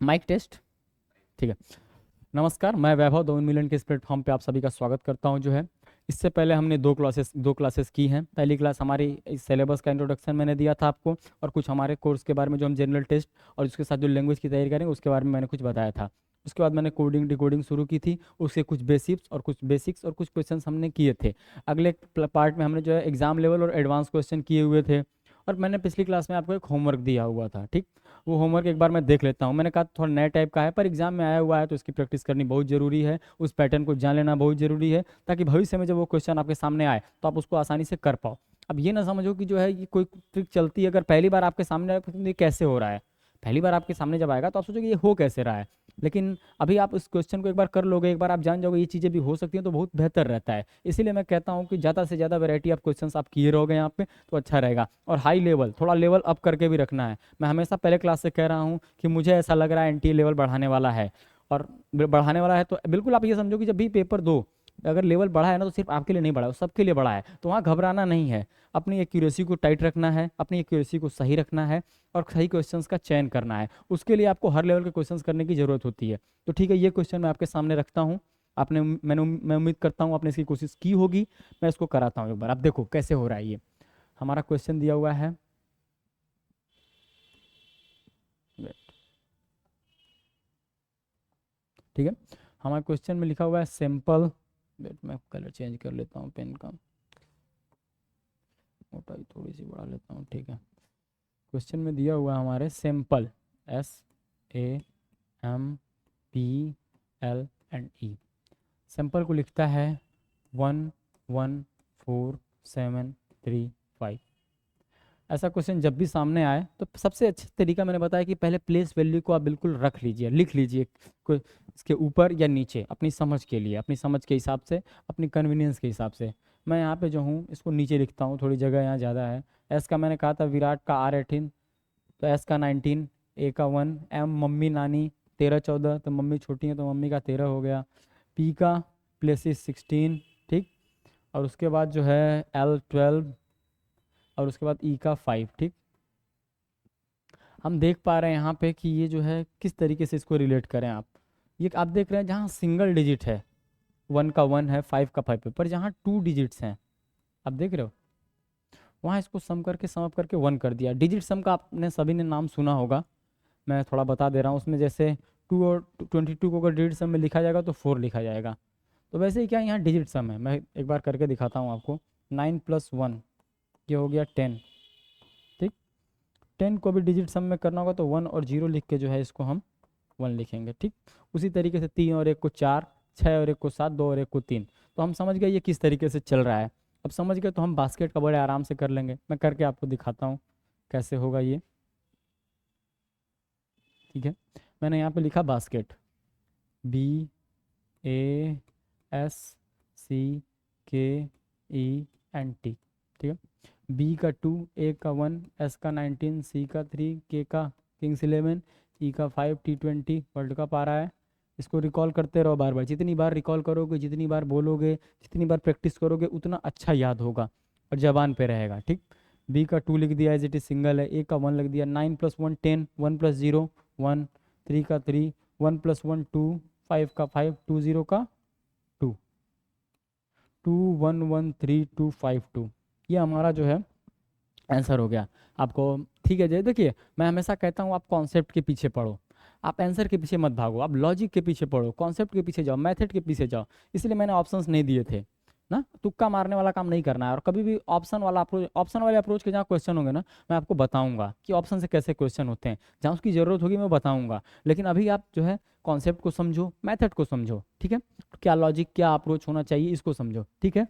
Mic test. ठीक है। नमस्कार, मैं वैभव 2 मिलियन के इस प्लेटफॉर्म पे आप सभी का स्वागत करता हूं। जो है इससे पहले हमने दो क्लासेस की हैं। पहली क्लास हमारी इस सिलेबस का इंट्रोडक्शन मैंने दिया था आपको, और कुछ हमारे कोर्स के बारे में जो हम जनरल टेस्ट और उसके साथ जो लैंग्वेज की तैयारी करेंगे उसके बारे में मैंने कुछ बताया था। उसके बाद मैंने कोडिंग डिकोडिंग शुरू की थी, उसके कुछ बेसिक्स और कुछ क्वेश्चंस हमने किए थे। अगले पार्ट में हमने जो है एग्जाम लेवल और एडवांस क्वेश्चन किए हुए थे। और मैंने पिछली क्लास में आपको एक होमवर्क दिया हुआ था, ठीक। वो होमवर्क एक बार मैं देख लेता हूँ। मैंने कहा थोड़ा नया टाइप का है, पर एग्जाम में आया हुआ है तो इसकी प्रैक्टिस करनी बहुत ज़रूरी है, उस पैटर्न को जान लेना बहुत ज़रूरी है, ताकि भविष्य में जब वो क्वेश्चन आपके सामने आए तो आप उसको आसानी से कर पाओ। अब ये ना समझो कि जो है ये कोई ट्रिक चलती है, अगर पहली बार आपके सामने आए तो ये कैसे हो रहा है। पहली बार आपके सामने जब आएगा तो आप सोचोगे ये हो कैसे रहा है। लेकिन अभी आप इस क्वेश्चन को एक बार कर लोगे, एक बार आप जान जाओगे ये चीज़ें भी हो सकती हैं, तो बहुत बेहतर रहता है। इसीलिए मैं कहता हूँ कि ज़्यादा से ज़्यादा वैरायटी ऑफ क्वेश्चंस आप किए रहोगे यहाँ पे तो अच्छा रहेगा। और हाई लेवल, थोड़ा लेवल अप करके भी रखना है। मैं हमेशा पहले क्लास से कह रहा हूँ कि मुझे ऐसा लग रहा है एनटीए लेवल बढ़ाने वाला है। और बढ़ाने वाला है तो बिल्कुल आप ये समझो कि जब भी पेपर दो, अगर लेवल बढ़ा है ना तो सिर्फ आपके लिए नहीं बढ़ा है, वो सबके लिए बढ़ा है। तो वहाँ घबराना नहीं है, अपनी एक्यूरेसी को टाइट रखना है, अपनी एक्यूरेसी को सही रखना है, और सही क्वेश्चंस का चयन करना है। उसके लिए आपको हर लेवल के क्वेश्चंस करने की ज़रूरत होती है। तो ठीक है, ये क्वेश्चन मैं आपके सामने रखता हूँ। मैं उम्मीद करता हूँ आपने इसकी कोशिश की होगी। मैं इसको कराता हूँ एक बार, आप देखो कैसे हो रहा है ये। हमारा क्वेश्चन दिया हुआ है, ठीक है। हमारे क्वेश्चन में लिखा हुआ है सिंपल। वेट, मैं कलर चेंज कर लेता हूँ पेन का, मोटाई थोड़ी सी बढ़ा लेता हूँ, ठीक है। क्वेश्चन में दिया हुआ है हमारे सिंपल, SAMPLE। सिंपल को लिखता है 114735। ऐसा क्वेश्चन जब भी सामने आए तो सबसे अच्छा तरीका मैंने बताया कि पहले प्लेस वैल्यू को आप बिल्कुल रख लीजिए, लिख लीजिए कोई इसके ऊपर या नीचे, अपनी समझ के लिए, अपनी समझ के हिसाब से, अपनी कन्वीनियंस के हिसाब से। मैं यहाँ पे जो हूँ इसको नीचे लिखता हूँ, थोड़ी जगह यहाँ ज़्यादा है। एस का मैंने कहा था विराट का R18, तो एस का 19, ए का 1, एम मम्मी नानी 13 14, तो मम्मी छोटी है तो मम्मी का 13 हो गया। पी का प्लेसिस 16, ठीक। और उसके बाद जो है L12, और उसके बाद ई का 5, ठीक। हम देख पा रहे हैं यहाँ पे कि ये जो है किस तरीके से इसको रिलेट करें आप। ये आप देख रहे हैं जहाँ सिंगल डिजिट है, 1 का 1 है, 5 का 5 है, पर जहाँ 2 डिजिट्स हैं, आप देख रहे हो, वहाँ इसको सम करके सम अप करके 1 कर दिया। डिजिट सम का आपने सभी ने नाम सुना होगा, मैं थोड़ा बता दे रहा हूँ। उसमें जैसे 2 और 22 को अगर डिजिट सम में लिखा जाएगा तो 4 लिखा जाएगा। तो वैसे ही क्या यहाँ डिजिट सम है, मैं एक बार करके दिखाता हूँ आपको। 9 + 1 ये हो गया 10, ठीक। 10 को भी डिजिट सम में करना होगा तो 1 और 0 लिख के जो है इसको हम 1 लिखेंगे, ठीक। उसी तरीके से 3 और 1 को 4, 6 और 1 को 7, 2 और 1 को 3। तो हम समझ गए ये किस तरीके से चल रहा है। अब समझ गए तो हम बास्केट का बड़े आराम से कर लेंगे। मैं करके आपको दिखाता हूँ कैसे होगा ये, ठीक है। मैंने यहाँ पे लिखा बास्केट, BASCKENT, ठीक है। बी का 2, ए का 1, एस का 19, सी का 3, के का किंग्स 11, ई का 5, T20 वर्ल्ड कप आ रहा है। इसको रिकॉल करते रहो बार बार, जितनी बार रिकॉल करोगे, जितनी बार बोलोगे, जितनी बार प्रैक्टिस करोगे, उतना अच्छा याद होगा और जबान पे रहेगा, ठीक। बी का 2 लिख दिया एज इट इज सिंगल है, ए का 1 लिख दिया, 9 + 1 10, 1 + 0 1, 3 का 3, 1 + 1 2, 5 का 5, 2 0 का 2, 2 1 1 3 2 5 2, ये हमारा जो है आंसर हो गया आपको। ठीक है जी, देखिए मैं हमेशा कहता हूँ आप कॉन्सेप्ट के पीछे पढ़ो, आप आंसर के पीछे मत भागो, आप लॉजिक के पीछे पढ़ो, कॉन्सेप्ट के पीछे जाओ, मेथड के पीछे जाओ। इसलिए मैंने ऑप्शंस नहीं दिए थे ना, तुक्का मारने वाला काम नहीं करना है। और कभी भी ऑप्शन वाला अप्रोच, ऑप्शन वाले अप्रोच के जहाँ क्वेश्चन होंगे ना, मैं आपको बताऊंगा कि ऑप्शन से कैसे क्वेश्चन होते हैं, जहाँ उसकी ज़रूरत होगी मैं बताऊंगा। लेकिन अभी आप जो है कॉन्सेप्ट को समझो, मेथड को समझो, ठीक है। क्या लॉजिक, क्या अप्रोच होना चाहिए, इसको समझो, ठीक है।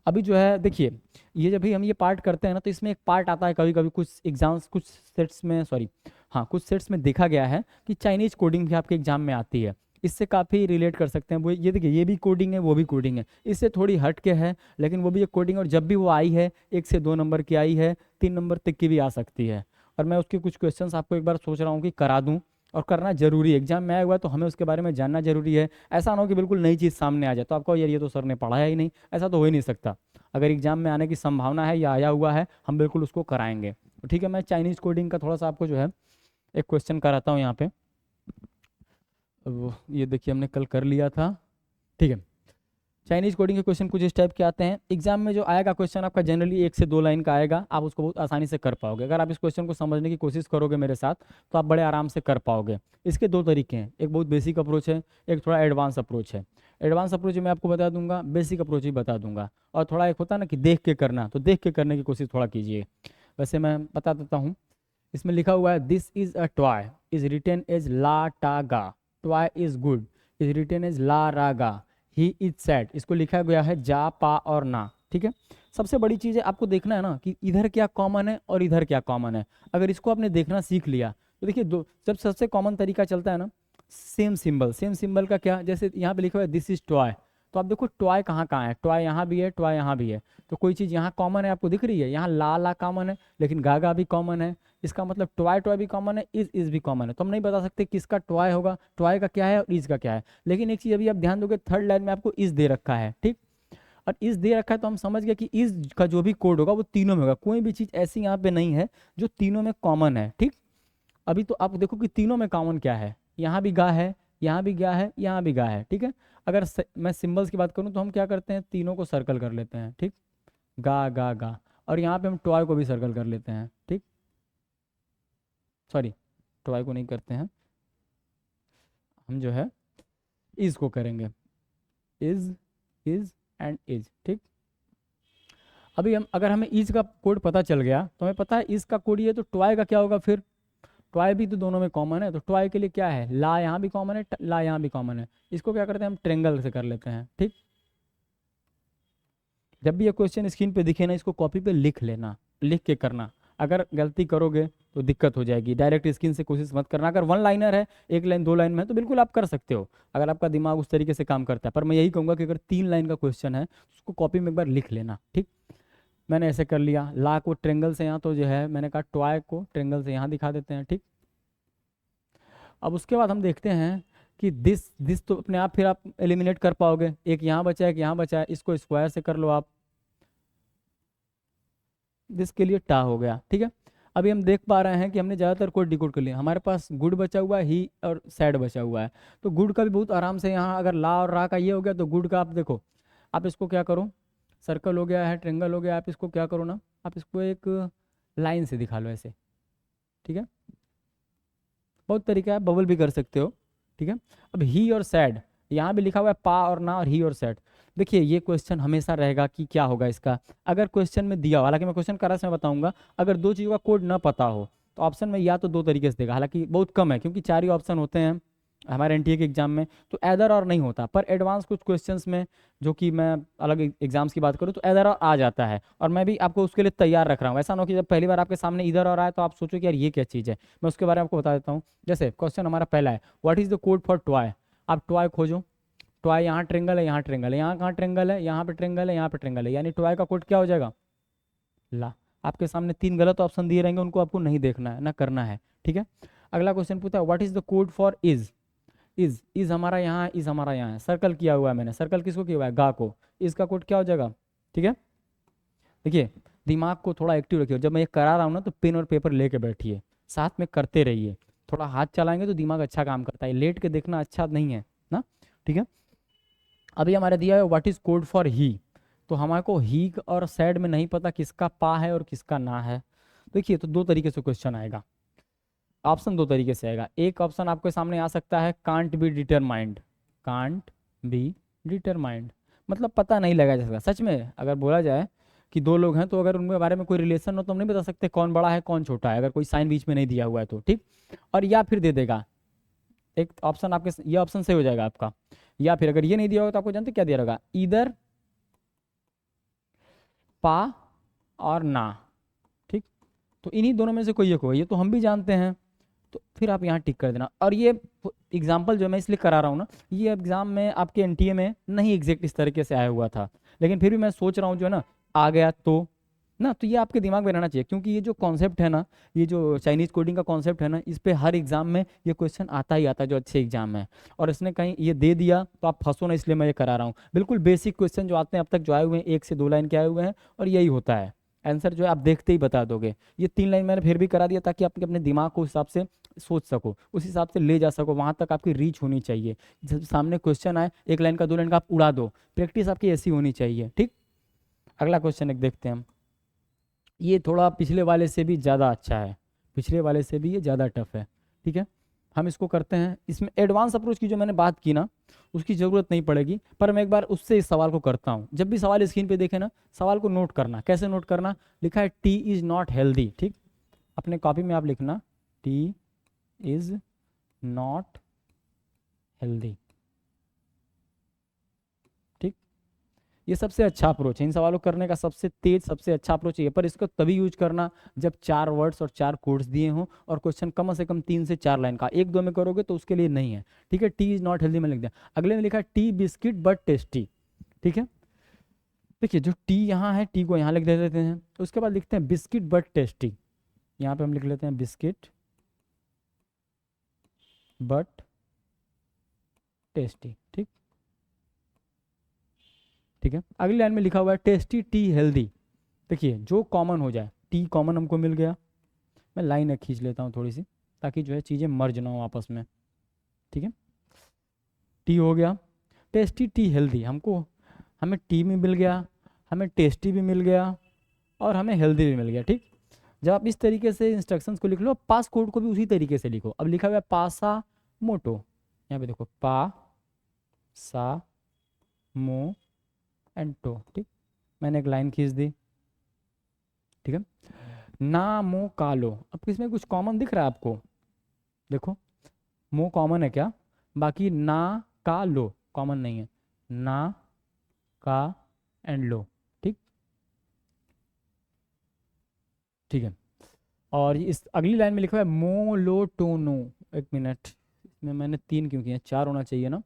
अभी जो है देखिए, ये जब भी हम ये पार्ट करते हैं ना तो इसमें एक पार्ट आता है कभी कभी कुछ एग्जाम्स, कुछ सेट्स में, सॉरी हाँ, कुछ सेट्स में देखा गया है कि चाइनीज कोडिंग भी आपके एग्जाम में आती है। इससे काफ़ी रिलेट कर सकते हैं। वो ये देखिए, ये भी कोडिंग है, वो भी कोडिंग है, इससे थोड़ी हट के है, लेकिन वो भी एक कोडिंग। और जब भी वो आई है 1 से 2 नंबर की आई है, 3 नंबर तक की भी आ सकती है। और मैं उसके कुछ क्वेश्चंस आपको एक बार सोच रहा हूँ कि करा दूँ, और करना जरूरी है। एग्जाम में आया हुआ है तो हमें उसके बारे में जानना जरूरी है। ऐसा ना हो कि बिल्कुल नई चीज़ सामने आ जाए तो आपको यार ये तो सर ने पढ़ाया ही नहीं, ऐसा तो हो ही नहीं सकता। अगर एग्जाम में आने की संभावना है या आया हुआ है, हम बिल्कुल उसको कराएंगे। तो ठीक है, मैं चाइनीज़ कोडिंग का थोड़ा सा आपको जो है एक क्वेश्चन कराता हूँ यहाँ पे। ये देखिए हमने कल कर लिया था, ठीक है। चाइनीज कोडिंग के क्वेश्चन कुछ इस टाइप के आते हैं। एग्जाम में जो आएगा क्वेश्चन आपका जनरली 1 से 2 लाइन का आएगा, आप उसको बहुत आसानी से कर पाओगे। अगर आप इस क्वेश्चन को समझने की कोशिश करोगे मेरे साथ तो आप बड़े आराम से कर पाओगे। इसके 2 तरीके हैं, एक बहुत बेसिक अप्रोच है, एक थोड़ा एडवांस अप्रोच है। एडवांस अप्रोच मैं आपको बता दूंगा, बेसिक अप्रोच भी बता दूंगा। और थोड़ा एक होता है ना कि देख के करना, तो देख के करने की कोशिश थोड़ा कीजिए। वैसे मैं बता देता हूँ, इसमें लिखा हुआ है this is a toy is written as ला टा गा, toy is good is written as ला रा गा, ही इज सैड, इसको लिखा गया है जा पा और ना, ठीक है। सबसे बड़ी चीज़ है आपको देखना है ना कि इधर क्या कॉमन है और इधर क्या कॉमन है। अगर इसको आपने देखना सीख लिया तो देखिए, दो जब सबसे कॉमन तरीका चलता है ना, सेम सिंबल, सेम सिंबल का क्या, जैसे यहाँ पे लिखा हुआ है दिस इज टॉय, तो आप देखो टॉय कहाँ कहाँ है, टॉय यहाँ भी है, टॉय यहाँ भी है, तो कोई चीज़ यहाँ कॉमन है आपको दिख रही है, यहाँ ला ला कॉमन है, लेकिन गागा भी कॉमन है, इसका मतलब टॉय टॉय भी कॉमन है, इज भी कॉमन है। तो हम नहीं बता सकते किसका टॉय होगा, टॉय का क्या है और इज का क्या है। लेकिन एक चीज़ अभी आप ध्यान दोगे, थर्ड लाइन में आपको इज दे रखा है, ठीक। और इज दे रखा है तो हम समझ गए कि इज का जो भी कोड होगा वो तीनों में होगा, कोई भी चीज़ ऐसी यहाँ पे नहीं है जो तीनों में कॉमन है, ठीक। अभी तो आप देखो कि तीनों में कॉमन क्या है, यहाँ भी गा है, यहाँ भी गा है, यहाँ भी गा है, ठीक है। अगर मैं सिंबल्स की बात करूँ तो हम क्या करते हैं, तीनों को सर्कल कर लेते हैं, ठीक, गा गा गा। और यहाँ पे हम टॉय को भी सर्कल कर लेते हैं, ठीक, सॉरी टॉय को नहीं करते हैं, हम जो है इज को करेंगे, इज एंड इज, ठीक। अभी हम अगर हमें इज का कोड पता चल गया तो हमें पता है इज का कोड ये, तो टॉय का क्या होगा फिर, टॉय भी तो दोनों में कॉमन है, तो टॉय के लिए क्या है, ला यहाँ भी कॉमन है, ला यहाँ भी कॉमन है, इसको क्या करते हैं हम ट्रेंगल से कर लेते हैं, ठीक। जब भी ये क्वेश्चन स्क्रीन पे दिखे ना, इसको कॉपी पे लिख लेना, लिख के करना। अगर गलती करोगे तो दिक्कत हो जाएगी, डायरेक्ट स्क्रीन से कोशिश मत करना। अगर 1 लाइनर है, 1 लाइन 2 लाइन में है तो बिल्कुल आप कर सकते हो, अगर आपका दिमाग उस तरीके से काम करता है। पर मैं यही कहूँगा कि अगर 3 लाइन का क्वेश्चन है उसको कॉपी में एक बार लिख लेना, ठीक। मैंने ऐसे कर लिया, ला को ट्रेंगल से यहाँ, तो जो है मैंने कहा टॉय को ट्रेंगल से यहाँ दिखा देते हैं, ठीक। अब उसके बाद हम देखते हैं कि दिस तो अपने आप फिर आप एलिमिनेट कर पाओगे, एक यहाँ बचा है, एक यहाँ बचा है, इसको स्क्वायर से कर लो आप, दिस के लिए टा हो गया, ठीक है। अभी हम देख पा रहे हैं कि हमने ज़्यादातर कोड डिकोड कर लिया, हमारे पास गुड बचा हुआ है, ही और सैड बचा हुआ है। तो गुड का भी बहुत आराम से, यहाँ अगर ला और रा का ये हो गया तो गुड का आप देखो, आप इसको क्या करो, सर्कल हो गया है, ट्रेंगल हो गया, आप इसको क्या करो ना, आप इसको एक लाइन से दिखा लो ऐसे, ठीक है। बहुत तरीका है, बबल भी कर सकते हो, ठीक है। अब ही और सैड, यहाँ भी लिखा हुआ है पा और ना और ही और सैड। देखिए ये क्वेश्चन हमेशा रहेगा कि क्या होगा इसका, अगर क्वेश्चन में दिया हो, हालांकि मैं क्वेश्चन करा से मैं बताऊंगा, अगर दो चीज़ों का कोड ना पता हो तो ऑप्शन में या तो 2 तरीके से देगा, हालांकि बहुत कम है क्योंकि 4 ही ऑप्शन होते हैं हमारे एनटीए के एग्जाम में, तो एदर और नहीं होता। पर एडवांस कुछ क्वेश्चंस में, जो कि मैं अलग एग्जाम्स की बात करूँ, तो एदर और आ जाता है, और मैं भी आपको उसके लिए तैयार रख रहा हूँ। ऐसा ना हो कि जब पहली बार आपके सामने इधर और आए तो आप सोचो कि यार ये क्या चीज़ है। मैं उसके बारे में आपको बता देता हूँ। जैसे क्वेश्चन हमारा पहला है, what is the code for toy. आप टॉय खोजो, टॉय यहाँ ट्रेंगल है, यहाँ ट्रेंगल है, यहाँ कहाँ ट्रेंगल है, यहाँ पे ट्रेंगल है, यहाँ पे ट्रेंगल है, यानी टॉय का कोड क्या हो जाएगा, ला। आपके सामने 3 गलत ऑप्शन दिए रहेंगे, उनको आपको नहीं देखना है ना करना है, ठीक है। अगला क्वेश्चन पूछता है what is the code for is. Is हमारा यहाँ है, इज हमारा यहाँ है, सर्कल किया हुआ है मैंने, सर्कल किसको किया हुआ है, गा को, इसका कोड क्या हो जाएगा, ठीक है। देखिए दिमाग को थोड़ा एक्टिव रखिए, जब मैं ये करा रहा हूँ ना तो पेन और पेपर लेके बैठिए, साथ में करते रहिए, थोड़ा हाथ चलाएंगे तो दिमाग अच्छा काम करता है, लेट के देखना अच्छा नहीं है ना, ठीक है। अभी हमारे दिया है what is code for he, तो हमारे को ही और सैड में नहीं पता किसका पा है और किसका ना है। देखिए तो 2 तरीके से क्वेश्चन आएगा, ऑप्शन 2 तरीके से आएगा। एक ऑप्शन आपके सामने आ सकता है can't be determined, can't be determined मतलब पता नहीं लगा जा सकता। सच में अगर बोला जाए कि 2 लोग हैं तो अगर उनके बारे में कोई रिलेशन हो तो हम नहीं बता सकते कौन बड़ा है कौन छोटा है, अगर कोई साइन बीच में नहीं दिया हुआ है तो, ठीक। और या फिर दे देगा एक ऑप्शन, आपके ये ऑप्शन सही हो जाएगा आपका, या फिर अगर ये नहीं दिया होगा तो आपको जानते क्या दिया रहेगा, इधर पा और ना, ठीक। तो इन्हीं दोनों में से कोई एक होगा, ये तो हम भी जानते हैं, तो फिर आप यहाँ टिक कर देना। और ये एग्जाम्पल जो मैं इसलिए करा रहा हूँ ना, ये एग्जाम में आपके एनटीए में नहीं एग्जैक्ट इस तरीके से आया हुआ था, लेकिन फिर भी मैं सोच रहा हूँ जो है ना आ गया तो ना, तो ये आपके दिमाग में रहना चाहिए, क्योंकि ये जो कॉन्सेप्ट है ना, ये जो चाइनीज कोडिंग का कॉन्सेप्ट है ना, इस पे हर एग्जाम में ये क्वेश्चन आता ही आता है जो अच्छे एग्जाम है। और इसने कहीं ये दे दिया तो आप फंसो ना, इसलिए मैं ये करा रहा हूँ। बिल्कुल बेसिक क्वेश्चन जो आते हैं अब तक जो आए हुए हैं, 1 से 2 लाइन के आए हुए हैं, और यही होता है। आंसर जो है आप देखते ही बता दोगे। ये 3 लाइन मैंने फिर भी करा दिया ताकि आप अपने दिमाग को हिसाब से सोच सको, उस हिसाब से ले जा सको, वहां तक आपकी रीच होनी चाहिए। जब सामने क्वेश्चन आए 1 लाइन का 2 लाइन का आप उड़ा दो, प्रैक्टिस आपकी ऐसी होनी चाहिए। ठीक, अगला क्वेश्चन एक देखते हैं हम। ये थोड़ा पिछले वाले से भी ज़्यादा अच्छा है, पिछले वाले से भी ये ज़्यादा टफ है। ठीक है, हम इसको करते हैं। इसमें एडवांस अप्रोच की जो मैंने बात की ना, उसकी ज़रूरत नहीं पड़ेगी, पर मैं एक बार उससे इस सवाल को करता हूँ। जब भी सवाल स्क्रीन पे देखे ना, सवाल को नोट करना। कैसे नोट करना? लिखा है टी इज़ नॉट हेल्दी। ठीक, अपने कॉपी में आप लिखना टी इज़ नॉट हेल्दी। ठीक, ये सबसे अच्छा अप्रोच है इन सवालों को करने का, सबसे तेज सबसे अच्छा अप्रोच है। पर इसको तभी यूज करना जब 4 वर्ड्स और 4 कोड्स दिए हों और क्वेश्चन कम से कम 3 से 4 लाइन का। 1-2 में करोगे तो उसके लिए नहीं है। ठीक है, टी इज नॉट हेल्दी में लिख दिया। अगले में लिखा है टी बिस्किट बट टेस्टी। ठीक है, देखिए जो टी यहाँ है, टी को यहाँ लिख देते हैं, उसके बाद लिखते हैं बिस्किट बट टेस्टी। यहाँ पे हम लिख लेते हैं बिस्किट बट टेस्टी। ठीक, ठीक है, अगली लाइन में लिखा हुआ है टेस्टी टी हेल्दी। देखिए जो कॉमन हो जाए, टी कॉमन हमको मिल गया। मैं लाइन एक खींच लेता हूँ थोड़ी सी, ताकि जो है चीज़ें मर्ज ना हो आपस में। ठीक है, टी हो गया, टेस्टी टी हेल्दी, हमको हमें टी भी मिल गया, हमें टेस्टी भी मिल गया और हमें हेल्दी भी मिल गया। ठीक, जब आप इस तरीके से इंस्ट्रक्शंस को लिख लो, पास कोड को भी उसी तरीके से लिखो। अब लिखा हुआ है पासा मोटो, यहाँ पे देखो पा सा मो एंड टो। ठीक, मैंने एक लाइन खींच दी। ठीक है, ना मो कालो, अब किसमें कुछ कॉमन दिख रहा है आपको? देखो मो कॉमन है क्या? बाकी ना का लो कॉमन नहीं है, ना का एंड लो। ठीक, ठीक है, और इस अगली लाइन में लिखा है मोलोटोनो। एक मिनट, इसमें मैंने 3 क्यों किए? 4 होना चाहिए ना।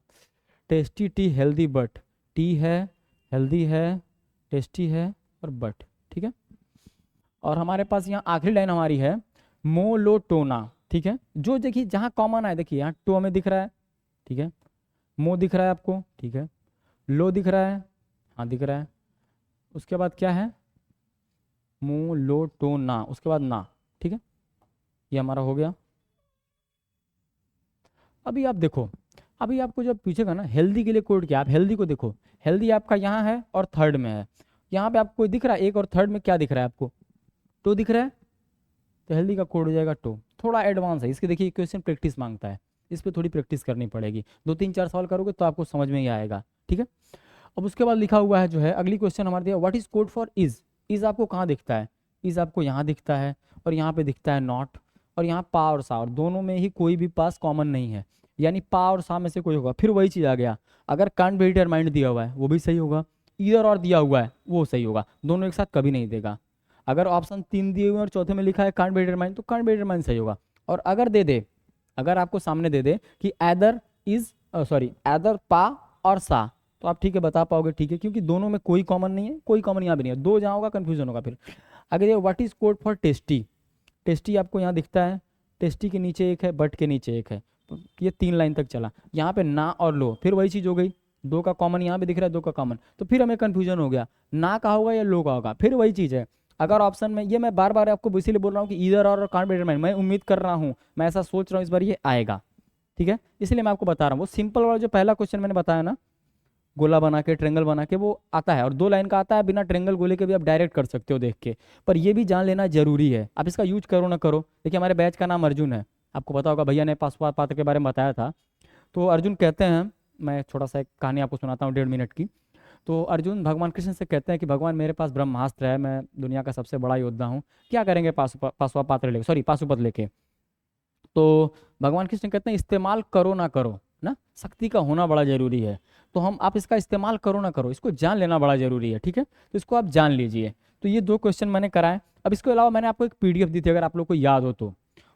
Tasty T healthy but, T है, हेल्दी है, टेस्टी है और बट। ठीक है, और हमारे पास यहाँ आखिरी लाइन हमारी है मोलोटोना। ठीक है, जो देखिए जहाँ कॉमन है, देखिए यहाँ टो हमें दिख रहा है। ठीक है, मो दिख रहा है आपको। ठीक है, लो दिख रहा है, हाँ दिख रहा है। उसके बाद क्या है? मोलोटोना, उसके बाद ना। ठीक है, ये हमारा हो गया। अभी आप देखो, अभी आपको जब पूछेगा ना हेल्दी के लिए कोड क्या, आप हेल्दी को देखो। हेल्दी आपका यहाँ है और थर्ड में है। यहाँ पे आपको कोई दिख रहा है? एक और थर्ड में क्या दिख रहा है आपको? टो दिख रहा है, तो हेल्दी का कोड हो जाएगा टो। थोड़ा एडवांस है इसके, देखिए क्वेश्चन प्रैक्टिस मांगता है, इस पर थोड़ी प्रैक्टिस करनी पड़ेगी। 2-3-4 सवाल करोगे तो आपको समझ में ही आएगा। ठीक है, अब उसके बाद लिखा हुआ है जो है अगली क्वेश्चन हमारे दिया what is code for is. Is आपको कहाँ दिखता है? इज आपको यहाँ दिखता है और यहाँ पे दिखता है नॉट, और यहाँ पा और सा, और दोनों में ही कोई भी पास कॉमन नहीं है, यानी पा और सा में से कोई होगा। फिर वही चीज़ आ गया, अगर कांट बी डिटरमाइंड दिया हुआ है वो भी सही होगा, ईदर और दिया हुआ है वो सही होगा, दोनों एक साथ कभी नहीं देगा। अगर ऑप्शन 3 दिए हुए हैं और चौथे में लिखा है कांट बी डिटरमाइंड, तो कांट बी डिटरमाइंड सही होगा। और अगर दे दे, अगर आपको सामने दे दे कि एदर इज सॉरी एदर पा और सा, तो आप ठीक है बता पाओगे। ठीक है, क्योंकि दोनों में कोई कॉमन नहीं है, कोई कॉमन यहाँ भी नहीं है, दो जहाँ होगा कन्फ्यूजन होगा। फिर आगे what is code for tasty. Tasty आपको यहाँ दिखता है, टेस्टी के नीचे एक है, बट के नीचे एक है, तो ये 3 लाइन तक चला। यहाँ पे ना और लो, फिर वही चीज़ हो गई, दो का कॉमन यहाँ पे दिख रहा है, दो का कॉमन, तो फिर हमें कन्फ्यूजन हो गया ना का होगा या लो का होगा। फिर वही चीज़ है, अगर ऑप्शन में, ये मैं बार बार आपको इसीलिए बोल रहा हूँ कि इधर और कांट बी डिटरमाइंड, मैं उम्मीद कर रहा हूँ, मैं ऐसा सोच रहा हूँ इस बार ये आएगा। ठीक है, इसलिए मैं आपको बता रहा हूँ। वो सिंपल वाला जो पहला क्वेश्चन मैंने बताया ना, गोला बना के ट्रेंगल बना के, वो आता है, और 2 लाइन का आता है, बिना ट्रेंगल गोले के भी आप डायरेक्ट कर सकते हो देख के। पर ये भी जान लेना जरूरी है, आप इसका यूज करो ना करो। देखिए हमारे बैच का नाम अर्जुन है, आपको पता होगा, भैया ने पाशुपत पात्र के बारे में बताया था। तो अर्जुन कहते हैं, मैं थोड़ा सा एक कहानी आपको सुनाता हूँ 1.5 मिनट की। तो अर्जुन भगवान कृष्ण से कहते हैं कि भगवान मेरे पास ब्रह्मास्त्र है, मैं दुनिया का सबसे बड़ा योद्धा हूँ, क्या करेंगे पाशुपत पात्र लेके, सॉरी पाशुपत लेके। तो भगवान कृष्ण कहते हैं इस्तेमाल करो ना करो ना, शक्ति का होना बड़ा जरूरी है। तो हम आप इसका इस्तेमाल करो ना करो, इसको जान लेना बड़ा जरूरी है। ठीक है, तो इसको आप जान लीजिए। तो ये 2 क्वेश्चन मैंने कराए। अब इसके अलावा मैंने आपको एक पीडीएफ दी थी, अगर आप लोग को याद हो तो।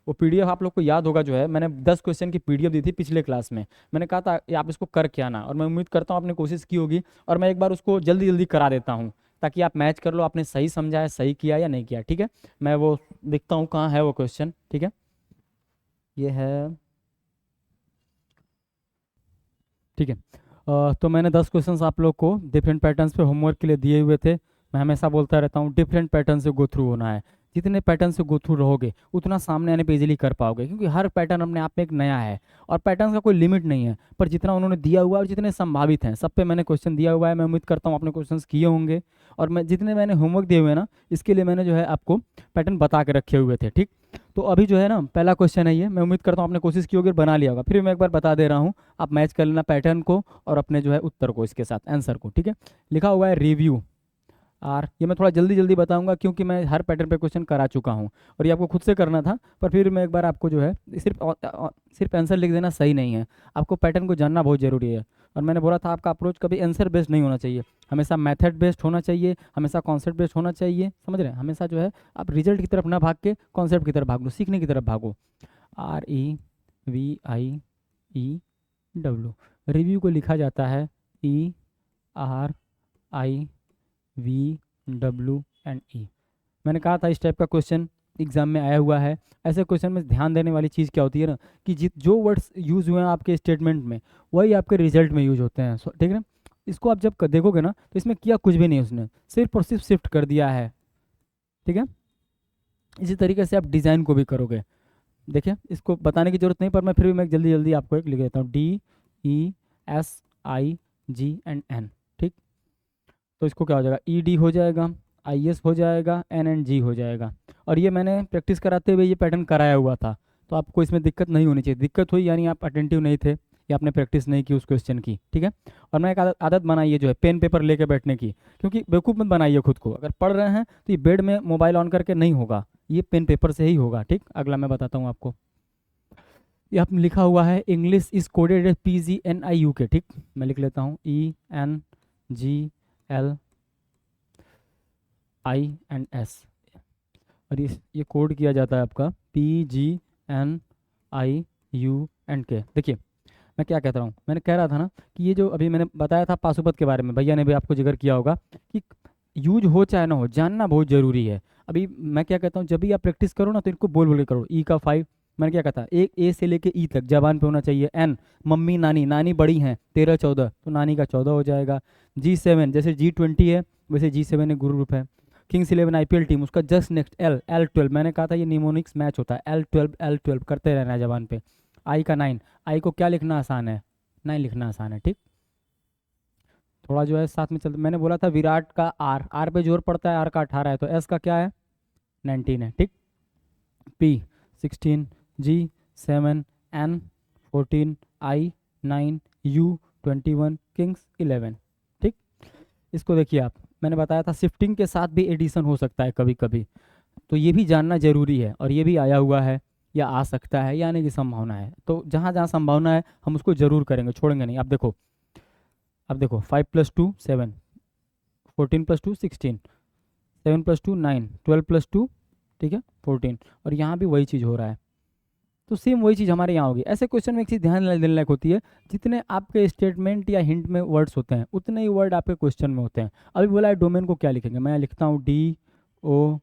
वो पीडीएफ आप लोग को याद होगा जो है, मैंने 10 क्वेश्चन की पीडीएफ दी थी पिछले क्लास में। मैंने कहा था आप इसको कर के आना, और मैं उम्मीद करता हूँ आपने कोशिश की होगी, और मैं एक बार उसको जल्दी जल्दी करा देता हूँ ताकि आप मैच कर लो आपने सही समझा है, सही किया या नहीं किया। ठीक है, मैं वो देखता हूँ कहाँ है वो क्वेश्चन। ठीक है, ये है, ठीक है। तो मैंने 10 क्वेश्चंस आप लोग को डिफरेंट पैटर्न्स पे होमवर्क के लिए दिए हुए थे, मैं हमेशा बोलता रहता हूँ डिफरेंट पैटर्न से गो थ्रू होना है। जितने पैटर्न से गो थ्रू रहोगे उतना सामने आने पे इजीली कर पाओगे, क्योंकि हर पैटर्न अपने आप में एक नया है और पैटर्न का कोई लिमिट नहीं है। पर जितना उन्होंने दिया हुआ है और जितने संभावित हैं सब पे मैंने क्वेश्चन दिया हुआ है। मैं उम्मीद करता हूँ आपने क्वेश्चन किए होंगे, और मैं जितने मैंने होमवर्क दिए हुए हैं ना, इसके लिए मैंने जो है आपको पैटर्न बता के रखे हुए थे। ठीक, तो अभी जो है ना पहला क्वेश्चन है ये, मैं उम्मीद करता हूँ आपने कोशिश की होगी और बना लिया होगा। फिर मैं एक बार बता दे रहा हूँ, आप मैच कर लेना पैटर्न को और अपने जो है उत्तर को इसके साथ, आंसर को। ठीक है, लिखा हुआ है रिव्यू आर। ये मैं थोड़ा जल्दी जल्दी बताऊंगा क्योंकि मैं हर पैटर्न पे क्वेश्चन करा चुका हूँ और ये आपको खुद से करना था, पर फिर मैं एक बार आपको जो है सिर्फ आंसर लिख देना सही नहीं है, आपको पैटर्न को जानना बहुत ज़रूरी है। और मैंने बोला था आपका अप्रोच कभी आंसर बेस्ड नहीं होना चाहिए, हमेशा मेथड बेस्ड होना चाहिए, हमेशा कॉन्सेप्ट बेस्ड होना चाहिए। समझ रहे हैं, हमेशा जो है आप रिजल्ट की तरफ ना भाग के कॉन्सेप्ट की तरफ भाग लो, सीखने की तरफ भागो। REVIEW, रिव्यू को लिखा जाता है ERIVWE। मैंने कहा था इस टाइप का क्वेश्चन एग्जाम में आया हुआ है। ऐसे क्वेश्चन में ध्यान देने वाली चीज़ क्या होती है ना, कि जो वर्ड्स यूज़ हुए हैं आपके स्टेटमेंट में वही आपके रिजल्ट में यूज होते हैं। ठीक है ना, इसको आप जब देखोगे ना तो इसमें किया कुछ भी नहीं उसने, सिर्फ और सिर्फ शिफ्ट कर दिया है। ठीक है, इसी तरीके से आप डिज़ाइन को भी करोगे। देखिए, इसको बताने की जरूरत नहीं, पर मैं फिर भी मैं जल्दी जल्दी आपको एक लिख देता हूँ, DESIGNN। ठीक, तो इसको क्या हो जाएगा, ED हो जाएगा, IS हो जाएगा, NNG हो जाएगा। और ये मैंने प्रैक्टिस कराते हुए ये पैटर्न कराया हुआ था, तो आपको इसमें दिक्कत नहीं होनी चाहिए। दिक्कत हुई यानी आप अटेंटिव नहीं थे या आपने प्रैक्टिस नहीं की उस क्वेश्चन की। ठीक है, और मैं एक आदत बनाइए जो है पेन पेपर लेके बैठने की, क्योंकि बेवकूफ़ मत बनाइए खुद को। अगर पढ़ रहे हैं तो ये बेड में मोबाइल ऑन करके नहीं होगा, ये पेन पेपर से ही होगा। ठीक, अगला मैं बताता हूँ आपको। ये आपने लिखा हुआ है English is coded as PGNIUK। ठीक, मैं लिख लेता हूँ ENGLINS, और ये कोड किया जाता है आपका PGNIUNK। देखिए मैं क्या कहता हूँ, मैंने कह रहा था ना कि ये जो अभी मैंने बताया था पाशुपत के बारे में, भैया ने भी आपको जिक्र किया होगा कि यूज हो चाहे ना हो जानना बहुत ज़रूरी है। अभी मैं क्या कहता हूँ, जब भी आप प्रैक्टिस करो ना तो इनको बोल बोल के करो। E का 5 मैंने क्या कहता, एक A से लेके E तक जबान पे होना चाहिए। N मम्मी नानी, नानी बड़ी हैं 13 14, तो नानी का 14 हो जाएगा। G7 जैसे G20 है वैसे G7 एक ग्रुप है। किंग्स 11 IPL टीम, उसका जस्ट नेक्स्ट L12, मैंने कहा था ये निमोनिक्स मैच होता है, L12 करते रहना है जबान पे। I का 9, आई को क्या लिखना आसान है, 9 लिखना आसान है। ठीक, थोड़ा जो है साथ में चलते, मैंने बोला था विराट का आर पे जोर पड़ता है, आर का 18 है, तो एस का क्या है 19 है। ठीक, P 16, G 7, N 14, I 9, U 21, Kings 11। ठीक, इसको देखिए आप, मैंने बताया था शिफ्टिंग के साथ भी एडिशन हो सकता है कभी कभी, तो ये भी जानना जरूरी है। और ये भी आया हुआ है या आ सकता है या आने की संभावना है, तो जहाँ जहाँ संभावना है हम उसको जरूर करेंगे, छोड़ेंगे नहीं। अब देखो 5 + 2 7, 14 + 2 16, 7 + 2 9, 12 + 2, ठीक है 14, और यहाँ भी वही चीज़ हो रहा है। तो सेम वही चीज़ हमारे यहाँ होगी। ऐसे क्वेश्चन में एक चीज़ ध्यान देने लायक होती है, जितने आपके स्टेटमेंट या हिंट में वर्ड्स होते हैं उतने ही वर्ड आपके क्वेश्चन में होते हैं। अभी बोला है डोमेन को क्या लिखेंगे, मैं लिखता हूँ DOMAIN।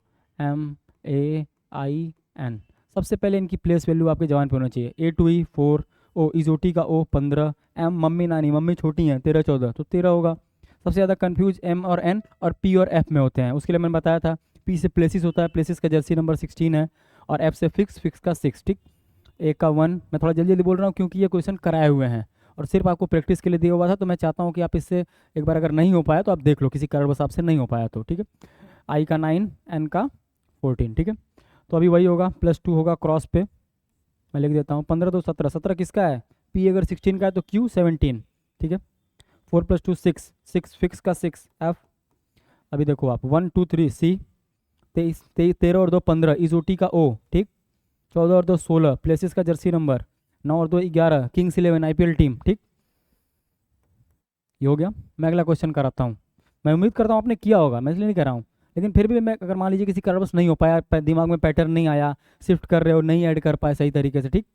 सबसे पहले इनकी प्लेस वैल्यू आपके जवान पे होना चाहिए। A to E 4, O इजोटी का O 15, M मम्मी नानी, मम्मी छोटी हैं 13 14, तो 13 होगा। सबसे ज़्यादा कंफ्यूज M और N और P और F में होते हैं, उसके लिए मैंने बताया था P से प्लेसिस होता है, प्लेसिस का जर्सी नंबर 16 है, और F से फिक्स का 6। ठीक, A का 1, मैं थोड़ा जल्दी जल्दी बोल रहा हूँ क्योंकि ये क्वेश्चन कराए हुए हैं और सिर्फ आपको प्रैक्टिस के लिए दिया हुआ था, तो मैं चाहता हूँ कि आप इससे एक बार अगर नहीं हो पाया तो आप देख लो, किसी कारणवश आपसे नहीं हो पाया तो। ठीक है, I का 9, N का 14। ठीक है, तो अभी वही होगा, +2 होगा क्रॉस पे, मैं लिख देता हूँ 15 2 17, 17 किसका है, P अगर 16 का है तो Q 17। ठीक है, 4 + 2 6, 6 फिक्स का 6 F। अभी देखो आप 1 2 3 C, 13 और 2 15 इजोटी का O। ठीक, 14 और 2 16 प्लेसिस का जर्सी नंबर, 9 और 2 11 किंग्स 11 IPL टीम। ठीक, ये हो गया। मैं अगला क्वेश्चन कराता हूँ, मैं उम्मीद करता हूँ आपने किया होगा, मैं इसलिए नहीं कर रहा हूँ, लेकिन फिर भी मैं अगर मान लीजिए किसी कारणवश नहीं हो पाया, दिमाग में पैटर्न नहीं आया, शिफ्ट कर रहे हो नहीं ऐड कर पाए सही तरीके से। ठीक,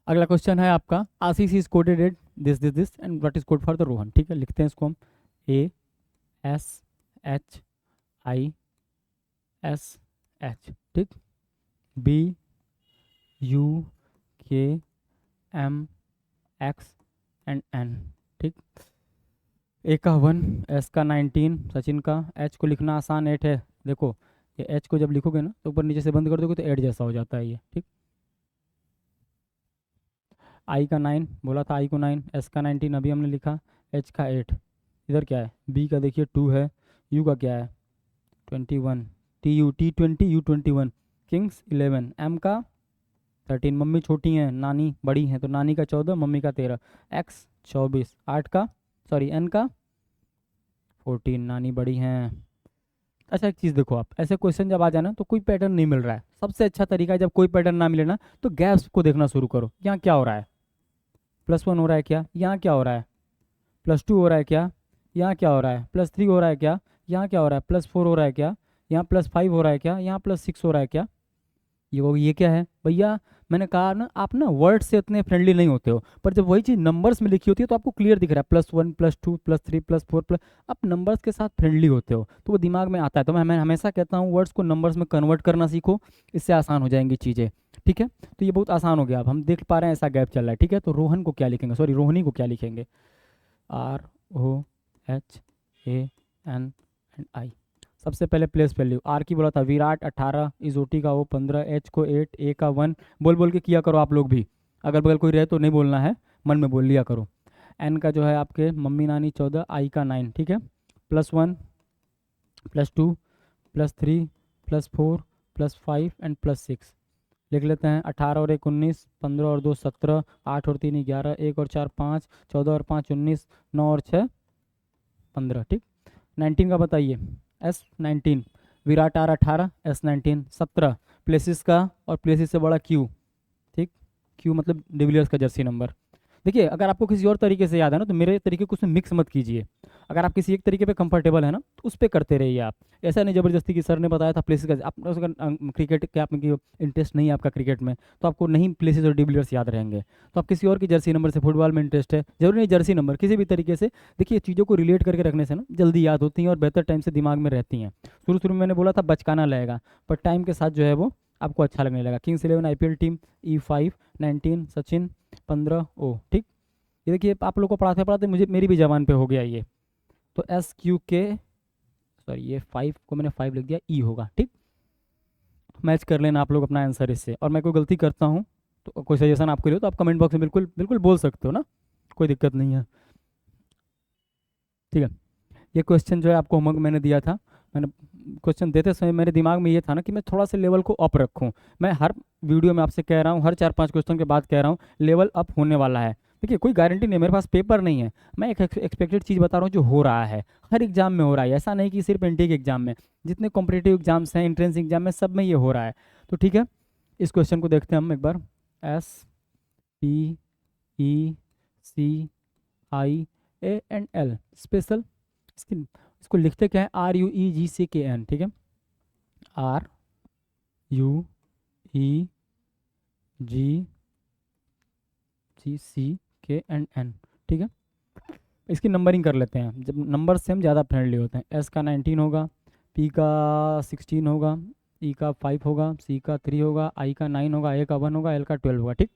अगला क्वेश्चन है आपका, Ashish is coded at this and what is code for the Rohan. ठीक है, लिखते हैं इसको हम ASHISH। ठीक, BUKMX एंड N। ठीक, ए का 1, एस का 19, सचिन का, एच को लिखना आसान 8 है। देखो ये एच को जब लिखोगे ना तो ऊपर नीचे से बंद कर दोगे तो 8 जैसा हो जाता है ये, ठीक। आई का 9 बोला था, आई को 9, एस का 19 अभी हमने लिखा, एच का 8, इधर क्या है, बी का देखिए 2 है, यू का क्या है 21, T U T20, U21, Kings 11, M का 13, मम्मी छोटी हैं नानी बड़ी हैं तो नानी का 14, मम्मी का 13, एक्स 24, 8 का, सॉरी एन का 14, नानी बड़ी हैं। अच्छा एक चीज़ देखो, आप ऐसे क्वेश्चन जब आ जाए ना तो कोई पैटर्न नहीं मिल रहा है, सबसे अच्छा तरीका है जब कोई पैटर्न ना मिले ना तो गैप्स को देखना शुरू करो। यहाँ क्या हो रहा है, +1 हो रहा है क्या, यहाँ क्या हो रहा है, +2 हो रहा है क्या, यहाँ क्या हो रहा है, +3 हो रहा है क्या, यहाँ क्या हो रहा है, +4 हो रहा है क्या, यहाँ +5 हो रहा है क्या, यहाँ +6 हो रहा है क्या, ये क्या है भैया। मैंने कहा ना आप ना वर्ड से इतने फ्रेंडली नहीं होते हो, पर जब वही चीज़ नंबर्स में लिखी होती है तो आपको क्लियर दिख रहा है, +1 +2 +3 +4 आप नंबर्स के साथ फ्रेंडली होते हो तो वो दिमाग में आता है। तो मैं हमेशा कहता हूँ वर्ड्स को नंबर्स में कन्वर्ट करना सीखो, इससे आसान हो जाएंगी चीज़ें, ठीक है। तो ये बहुत आसान हो गया, अब हम देख पा रहे हैं ऐसा गैप चल रहा है, ठीक है। तो रोहन को क्या लिखेंगे, सॉरी रोहिणी को क्या लिखेंगे, ROHAN एंड I। सबसे पहले प्लेस वैल्यू, आर की बोला था विराट 18, इज ओटी का वो 15, एच को 8, ए का 1, बोल बोल के किया करो आप लोग भी, अगर बगल कोई रहे तो नहीं बोलना है, मन में बोल लिया करो। एन का जो है आपके मम्मी नानी 14, आई का 9, ठीक है। +1 +2 +3 +4 +5 एंड +6 लिख लेते हैं। 18 और 1 19, 15 और 2 17, 8 और 3 11, 1 और 4 5, 14 और 5 19, 9 और 6 15, ठीक। 19 का बताइए, S19, Virat are 18, S19 17, Plessis का और प्लेसिस से बड़ा क्यू, ठीक। क्यू मतलब डिविलियर्स का जर्सी नंबर। देखिए अगर आपको किसी और तरीके से याद है ना तो मेरे तरीके को उसमें मिक्स मत कीजिए, अगर आप किसी एक तरीके पे कंफर्टेबल है ना तो उस पर करते रहिए आप, ऐसा नहीं ज़बरदस्ती कि सर ने बताया था प्लेसेस का, आप उसका क्रिकेट के आप इंटरेस्ट नहीं है आपका क्रिकेट में तो आपको नहीं प्लेसेस और डिविलियर्स याद रहेंगे, तो आप किसी और की जर्सी नंबर से, फुटबॉल में इंटरेस्ट है जरूरी नहीं जर्सी नंबर, किसी भी तरीके से देखिए चीज़ों को रिलेट करके रखने से ना जल्दी याद होती हैं और बेहतर टाइम से दिमाग में रहती हैं। शुरू शुरू में मैंने बोला था बचकाना लगेगा, पर टाइम के साथ जो है वो आपको अच्छा लगने लगा। Kings 11 IPL team, E5 19, Sachin 15 ओ, ठीक। ये देखिए आप लोग को पढ़ाते पढ़ाते मुझे मेरी भी जबान पे हो गया ये, तो SQK, सॉरी ये 5 को मैंने 5 लिख दिया, ई होगा, ठीक। मैच कर लेना आप लोग अपना आंसर इससे, और मैं कोई गलती करता हूँ तो कोई सजेशन आपके लिए हो तो आप कमेंट बॉक्स में बिल्कुल बिल्कुल बोल सकते हो ना, कोई दिक्कत नहीं है, ठीक है। ये क्वेश्चन जो है आपको होमवर्क मैंने दिया था, मैंने क्वेश्चन देते समय मेरे दिमाग में ये था ना कि मैं थोड़ा सा लेवल को अप रखूं, मैं हर वीडियो में आपसे कह रहा हूँ, हर 4-5 क्वेश्चन के बाद कह रहा हूँ लेवल अप होने वाला है। देखिए कोई गारंटी नहीं, मेरे पास पेपर नहीं है, मैं एक एक्सपेक्टेड चीज़ बता रहा हूँ जो हो रहा है, हर एग्जाम में हो रहा है, ऐसा नहीं कि सिर्फ एनटीए के एग्जाम में, जितने कॉम्पिटेटिव एग्जाम्स हैं एंट्रेंस एग्जाम में सब में ये हो रहा है। तो ठीक है, इस क्वेश्चन को देखते हैं हम एक बार। SPECIAL स्पेशल, इसको लिखते क्या है, RUEGCKN, ठीक है, RUEGCKN, ठीक है। इसकी नंबरिंग कर लेते हैं, जब नंबर से हम ज़्यादा फ्रेंडली होते हैं। एस का 19 होगा, पी का 16 होगा, ई का 5 होगा, सी का 3 होगा, आई का 9 होगा, ए का 1 होगा, एल का 12 होगा, ठीक।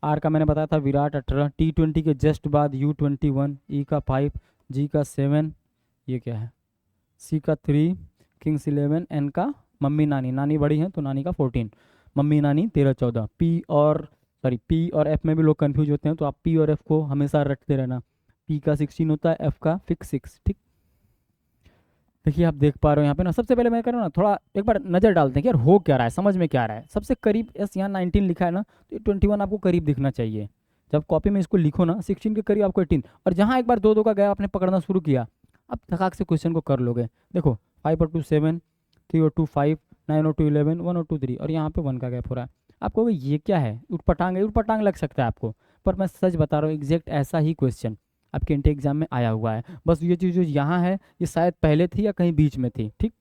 आर का मैंने बताया था विराट 18, T20 के जस्ट बाद U21, ई का 5, जी का 7, ये क्या है, सी का 3, किंग्स 11, एन का मम्मी नानी, नानी बड़ी हैं तो नानी का 14, मम्मी नानी 13-14। पी और एफ में भी लोग कंफ्यूज होते हैं तो आप पी और एफ को हमेशा रटते रहना, पी का 16 होता है, एफ का फिक्स 6, ठीक। देखिए आप देख पा रहे हो यहाँ पे ना, सबसे पहले मैं करूँ ना थोड़ा एक बार नज़र डालते हैं कि यार हो क्या रहा है, समझ में क्या आ रहा है। सबसे करीब एस यहाँ 19 लिखा है ना तो ये 21 आपको करीब दिखना चाहिए, जब कॉपी में इसको लिखो ना 16 के करीब आपको 18, और जहाँ एक बार 2-2 का गया आपने पकड़ना शुरू किया अब थकाक से क्वेश्चन को कर लोगे। देखो 5 और 2 7, 3 और 2 5, 9 और 2 11, 1 और 2 3, और यहाँ पे 1 का गैप हो रहा है। आप कहोगे ये क्या है, उठपटांग है, उठपटांग लग सकता है आपको, पर मैं सच बता रहा हूँ एग्जैक्ट ऐसा ही क्वेश्चन आपके इंटेक एग्जाम में आया हुआ है। बस ये चीज़ जो यहाँ है ये शायद पहले थी या कहीं बीच में थी, ठीक।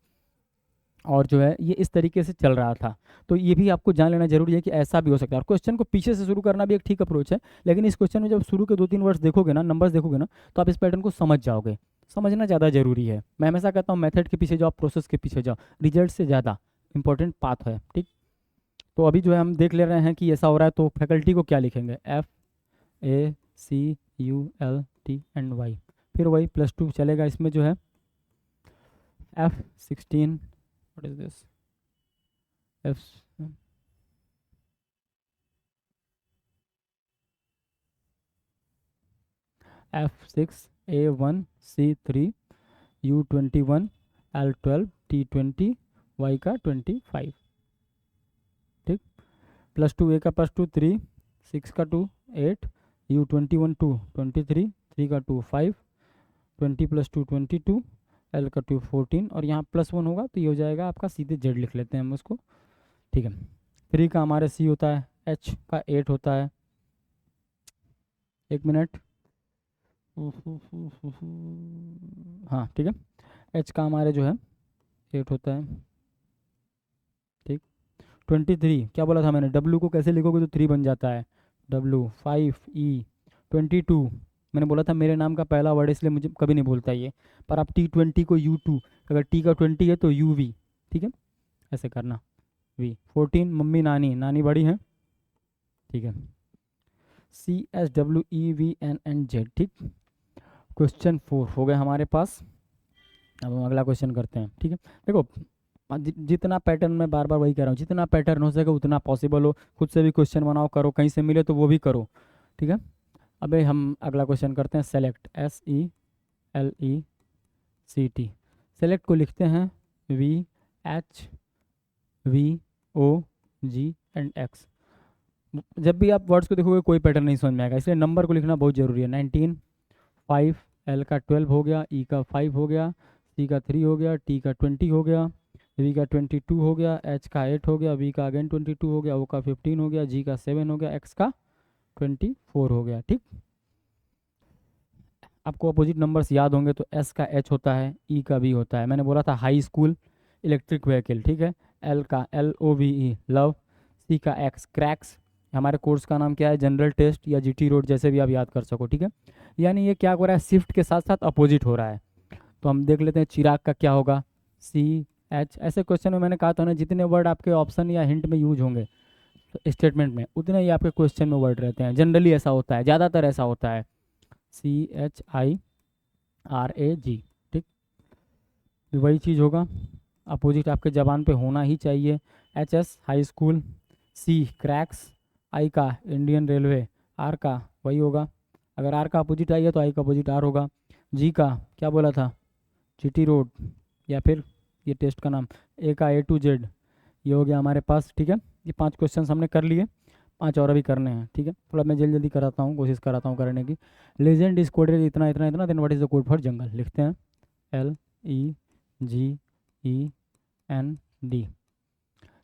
और जो है ये इस तरीके से चल रहा था, तो ये भी आपको जान लेना जरूरी है कि ऐसा भी हो सकता है। और क्वेश्चन को पीछे से शुरू करना भी एक ठीक अप्रोच है, लेकिन इस क्वेश्चन में जब शुरू के 2-3 वर्ड्स देखोगे ना, नंबर्स देखोगे ना, तो आप इस पैटर्न को समझ जाओगे। समझना ज़्यादा जरूरी है, मैं हमेशा कहता हूँ मेथड के पीछे जाओ, प्रोसेस के पीछे जाओ, रिजल्ट से ज़्यादा इंपॉर्टेंट पाथ है, ठीक। तो अभी जो है हम देख ले रहे हैं कि ऐसा हो रहा है, तो फैकल्टी को क्या लिखेंगे, FACULTY एंड वाई। फिर वही +2 चलेगा इसमें जो है F16, what is this, F F6A1C3 U21 L12 T20 Y का 25, ठीक। +2 A का +2 3, 6 का 2 8, U21 2 23, 3 का 2 5, 20 + 2 22, L का 2 14, और यहाँ +1 होगा तो ये हो जाएगा आपका, सीधे Z लिख लेते हैं हम उसको, ठीक है। 3 का हमारे C होता है, H का 8 होता है, 1 मिनट, हाँ ठीक है, H का हमारे जो है 8 होता है, ठीक। 23 क्या बोला था मैंने, W को कैसे लिखोगे तो 3 बन जाता है, W 5E 22, मैंने बोला था मेरे नाम का पहला वर्ड इसलिए मुझे कभी नहीं बोलता ये, पर आप T20 को U2, अगर T का 20 है तो UV, ठीक है, ऐसे करना। V 14 मम्मी नानी, नानी बड़ी है, ठीक है। CSWEVNNZ, ठीक। क्वेश्चन 4 हो गए हमारे पास। अब हम अगला क्वेश्चन करते हैं, ठीक है। देखो जितना पैटर्न, मैं बार बार वही कह रहा हूँ, जितना पैटर्न हो सके उतना पॉसिबल हो, खुद से भी क्वेश्चन बनाओ, करो, कहीं से मिले तो वो भी करो, ठीक है। अबे हम अगला क्वेश्चन करते हैं, सेलेक्ट, SELECT, सेलेक्ट को लिखते हैं VHVOG&X। जब भी आप वर्ड्स को देखोगे कोई पैटर्न नहीं समझ में आएगा, इसलिए नंबर को लिखना बहुत ज़रूरी है। 19 5, L का 12 हो गया, E का 5 हो गया, C का 3 हो गया, T का 20 हो गया, V का 22 हो गया, H का 8 हो गया, V का अगेन 22 हो गया, O का 15 हो गया, G का 7 हो गया, X का 24 हो गया, ठीक। आपको अपोजिट नंबर्स याद होंगे तो S का H होता है, E का V होता है, मैंने बोला था हाई स्कूल, इलेक्ट्रिक व्हीकल, ठीक है। L का LOVE लव, C का X क्रैक्स, हमारे कोर्स का नाम क्या है, जनरल टेस्ट या GT रोड, जैसे भी आप याद कर सको, ठीक है। यानी ये क्या हो रहा है, शिफ्ट के साथ साथ अपोजिट हो रहा है। तो हम देख लेते हैं चिराग का क्या होगा, CH। ऐसे क्वेश्चन में मैंने कहा था ना, जितने वर्ड आपके ऑप्शन या हिंट में यूज होंगे तो स्टेटमेंट में, उतने ही आपके क्वेश्चन में वर्ड रहते हैं, जनरली ऐसा होता है, ज़्यादातर ऐसा होता है, CHIRAG, ठीक। वही चीज़ होगा, अपोजिट आपके जबान पे होना ही चाहिए। HS high school, C cracks, I का इंडियन रेलवे, R का वही होगा, अगर R का अपोजिट आई है तो I का अपोजिट R होगा। G का क्या बोला था, GT रोड, या फिर ये टेस्ट का नाम, A का A to Z, ये हो गया हमारे पास, ठीक है। ये 5 क्वेश्चन हमने कर लिए, 5 और अभी करने हैं, ठीक है। थोड़ा मैं जल्दी जल्दी कराता हूँ, कोशिश कराता हूँ करने की। लेजेंड इज कोडेड इतना इतना इतना, then what is the code for jungle, लिखते हैं LEGEND।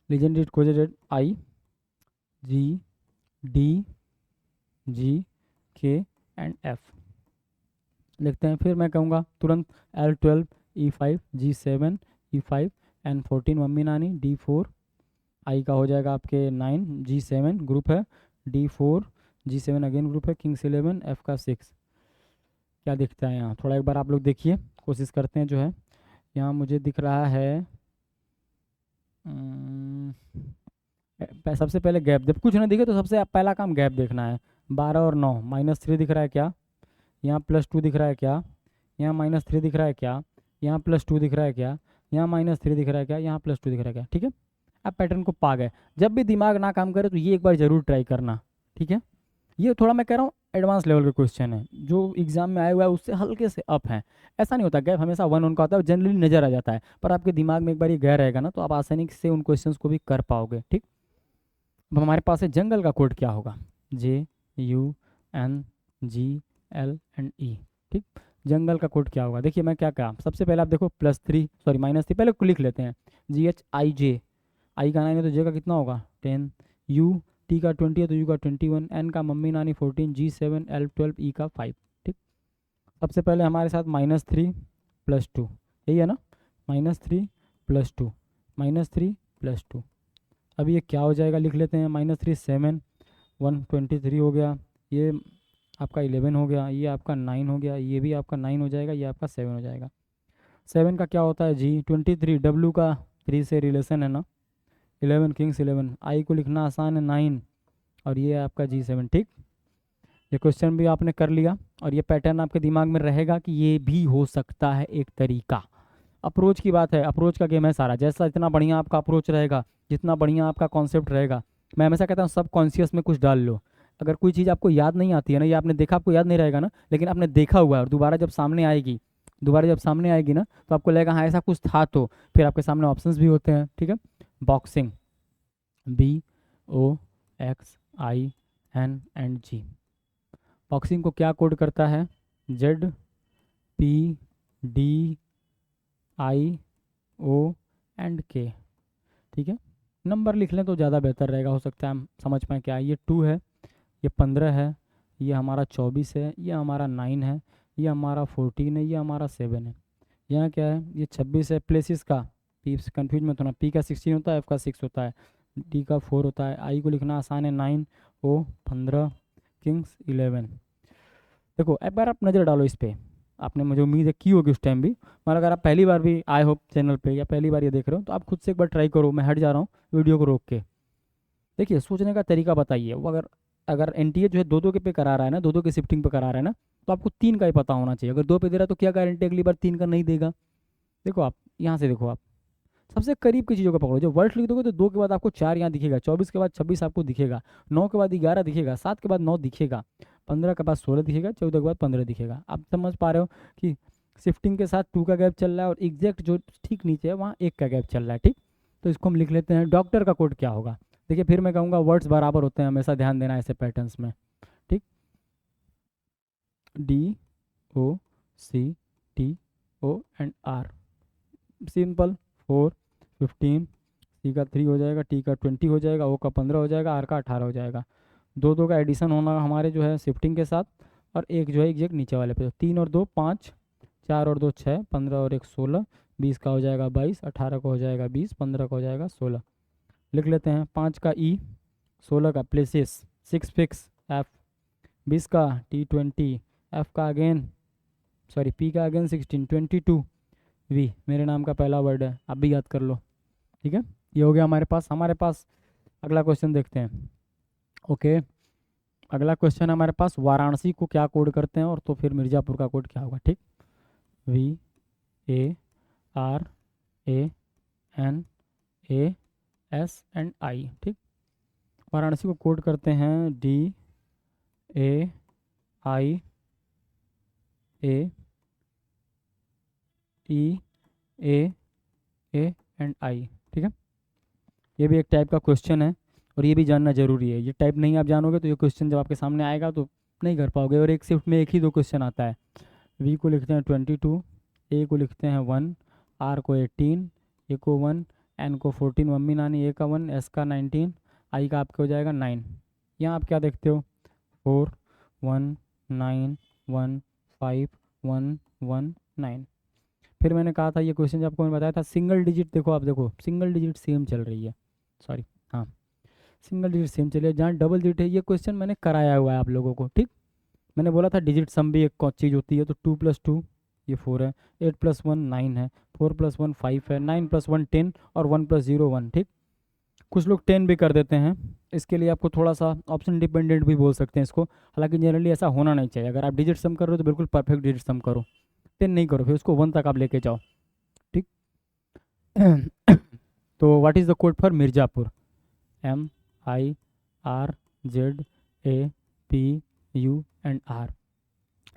Legend is coded IGDGK&F लिखते हैं। फिर मैं कहूँगा तुरंत L12 E5 G7 E5 N14 mummy नानी, D4 I का हो जाएगा आपके 9 G7 ग्रुप है, D4 G7 अगेन ग्रुप है, किंग्स 11 F का 6। क्या दिखता है यहाँ, थोड़ा एक बार आप लोग देखिए, कोशिश करते हैं जो है। यहाँ मुझे दिख रहा है सबसे पहले गैप, जब कुछ नहीं दिखे तो सबसे पहला काम गैप देखना है। 12 और 9, -3 दिख रहा है क्या, यहाँ +2 दिख रहा है क्या, यहाँ -3 दिख रहा है क्या, यहाँ +2 दिख रहा है क्या, यहाँ -3 दिख रहा है क्या, यहाँ +2 दिख रहा है क्या, ठीक है। आप पैटर्न को पा गए। जब भी दिमाग ना काम करे तो ये एक बार ज़रूर ट्राई करना, ठीक है। ये थोड़ा मैं कह रहा हूँ एडवांस लेवल के क्वेश्चन है, जो एग्जाम में आया हुआ है उससे हल्के से अप है। ऐसा नहीं होता गैप हमेशा 1 का होता है, जनरली नज़र आ जाता है, पर आपके दिमाग में एक बार ये गया रहेगा ना तो आप आसानी से उन क्वेश्चन को भी कर पाओगे, ठीक। अब हमारे पास है जंगल का कोड क्या होगा, JUNGLE, ठीक। जंगल का कोड क्या होगा, देखिए मैं क्या कहा, सबसे पहले आप देखो +3 सॉरी -3, पहले लिख लेते हैं GHIJ, I का 9 है तो J का कितना होगा 10, U T का 20 है तो U का 21, N का मम्मी नानी 14, G7 L12 E का 5, ठीक। सबसे पहले हमारे साथ -3 +2 यही है ना, -3 +2 -3 +2। अब ये क्या हो जाएगा, लिख लेते हैं, -3 7 123 हो गया, ये आपका 11 हो गया, ये आपका 9 हो गया, ये भी आपका 9 हो जाएगा, ये आपका 7 हो जाएगा। 7 का क्या होता है G 23, W का 3 से रिलेशन है ना, 11 किंग्स 11, I को लिखना आसान है 9, और ये आपका G7, ठीक। ये क्वेश्चन भी आपने कर लिया और ये पैटर्न आपके दिमाग में रहेगा कि ये भी हो सकता है एक तरीका। अप्रोच की बात है, अप्रोच का गेम है सारा। जैसा जितना बढ़िया आपका अप्रोच रहेगा, जितना बढ़िया आपका कॉन्सेप्ट रहेगा, मैं हमेशा कहता हूँ सब कॉन्शियस में कुछ डाल लो। अगर कोई चीज़ आपको याद नहीं आती है ना, या आपने देखा आपको याद नहीं रहेगा ना, लेकिन आपने देखा हुआ है और दोबारा जब सामने आएगी ना, तो आपको लगेगा हाँ ऐसा कुछ था, तो फिर आपके सामने ऑप्शंस भी होते हैं। ठीक है, बॉक्सिंग, BOXING। बॉक्सिंग को क्या कोड करता है? ZPDIOK। ठीक है, नंबर लिख लें तो ज़्यादा बेहतर रहेगा, हो सकता है हम समझ पाएँ क्या है। ये 2 है, ये 15 है, ये हमारा 24 है, ये हमारा 9 है, ये हमारा 14 है, ये हमारा 7 है। यहाँ क्या है? ये 26 है। प्लेसेस का पी कन्फ्यूज मत होना, P का 16 होता है, F का 6 होता है, D का 4 होता है, I को लिखना आसान है 9, O 15, किंग्स 11। देखो एक बार आप नज़र डालो इस पे, आपने मुझे उम्मीद है की होगी उस टाइम भी, मगर अगर आप पहली बार भी आए हो चैनल पे या पहली बार ये देख रहे हो, तो आप खुद से एक बार ट्राई करो। मैं हट जा रहा हूँ वीडियो को रोक के। देखिए सोचने का तरीका बताइए। वो अगर अगर एनटीए जो है 2-2 के पे करा रहा है ना, 2-2 की शिफ्टिंग पे करा रहा है ना, तो आपको 3 का ही पता होना चाहिए। अगर 2 पे दे रहा है तो क्या गारंटी अगली बार 3 का नहीं देगा? देखो आप यहाँ से देखो, आप सबसे करीब की चीज़ों को पकड़ो। जब वर्ड लिख दोगे तो 2 के बाद आपको 4 यहाँ दिखेगा, 24 के बाद 26 आपको दिखेगा, 9 के बाद 11 दिखेगा, 7 के बाद 9 दिखेगा, 15 के बाद 16 दिखेगा, 14 के बाद 15 दिखेगा। आप समझ पा रहे हो कि शिफ्टिंग के साथ 2 का गैप चल रहा है और एग्जैक्ट जो ठीक नीचे है वहाँ 1 का गैप चल रहा है। ठीक, तो इसको हम लिख लेते हैं। डॉक्टर का कोड क्या होगा? देखिए फिर मैं कहूँगा वर्ड्स बराबर होते हैं, हमेशा ध्यान देना ऐसे पैटर्न्स में। ठीक, DOCTO सिंपल। 4 15, C का 3 हो जाएगा, T का 20 हो जाएगा, O का 15 हो जाएगा, R का 18 हो जाएगा। 2-2 का एडिशन होना हमारे जो है शिफ्टिंग के साथ, और एक जो है एग्जैक्ट नीचे वाले पे। 3 और 2 5, 4 और 2 6, 15 और 1 16, 20 का हो जाएगा 22, 18 का हो जाएगा 20, 15 का हो जाएगा 16। लिख लेते हैं। 5 का E, 16 का प्लेसेस, 6 फिक्स F, 20 का T20, F का अगेन सॉरी P का अगेन 16, 22 V मेरे नाम का पहला वर्ड है, आप भी याद कर लो। ठीक है, ये हो गया हमारे पास। अगला क्वेश्चन देखते हैं। ओके, अगला क्वेश्चन हमारे पास, वाराणसी को क्या कोड करते हैं, और तो फिर मिर्ज़ापुर का कोड क्या होगा? ठीक, VARANASI। ठीक, वाराणसी को कोड करते हैं DAIAEANI। ठीक है, ये भी एक टाइप का क्वेश्चन है और ये भी जानना जरूरी है। ये टाइप नहीं आप जानोगे तो ये क्वेश्चन जब आपके सामने आएगा तो नहीं कर पाओगे। और एक शिफ्ट में एक ही 2 क्वेश्चन आता है। V को लिखते हैं 22, A को लिखते हैं 1, R को 18, A को 1, N को 14, मम्मी नानी A का 1, S का 19, I का आपके हो जाएगा 9। यहाँ आप क्या देखते हो? 4 1 9 1 5 1 1 9। फिर मैंने कहा था ये क्वेश्चन जब आपको मैंने बताया था सिंगल डिजिट, देखो आप देखो सिंगल डिजिट सेम चल रही है, सॉरी हाँ सिंगल डिजिट सेम चलिए। जहाँ डबल डिजिट है ये क्वेश्चन मैंने कराया हुआ है आप लोगों को। ठीक, मैंने बोला था डिजिट सम भी एक चीज़ होती है। तो 2 + 2 ये 4 है, 8 + 1 9 है, 4 + 1 5 है, 9 + 1 10 और 1 + 0 1। ठीक, कुछ लोग 10 भी कर देते हैं, इसके लिए आपको थोड़ा सा ऑप्शन डिपेंडेंट भी बोल सकते हैं इसको। हालांकि जनरली ऐसा होना नहीं चाहिए। अगर आप डिजिट सम कर रहे हो तो बिल्कुल परफेक्ट डिजिट सम करो, 10 नहीं करो, फिर उसको 1 तक आप लेके जाओ। ठीक तो what is the code for Mirzapur? MIRZAPUR।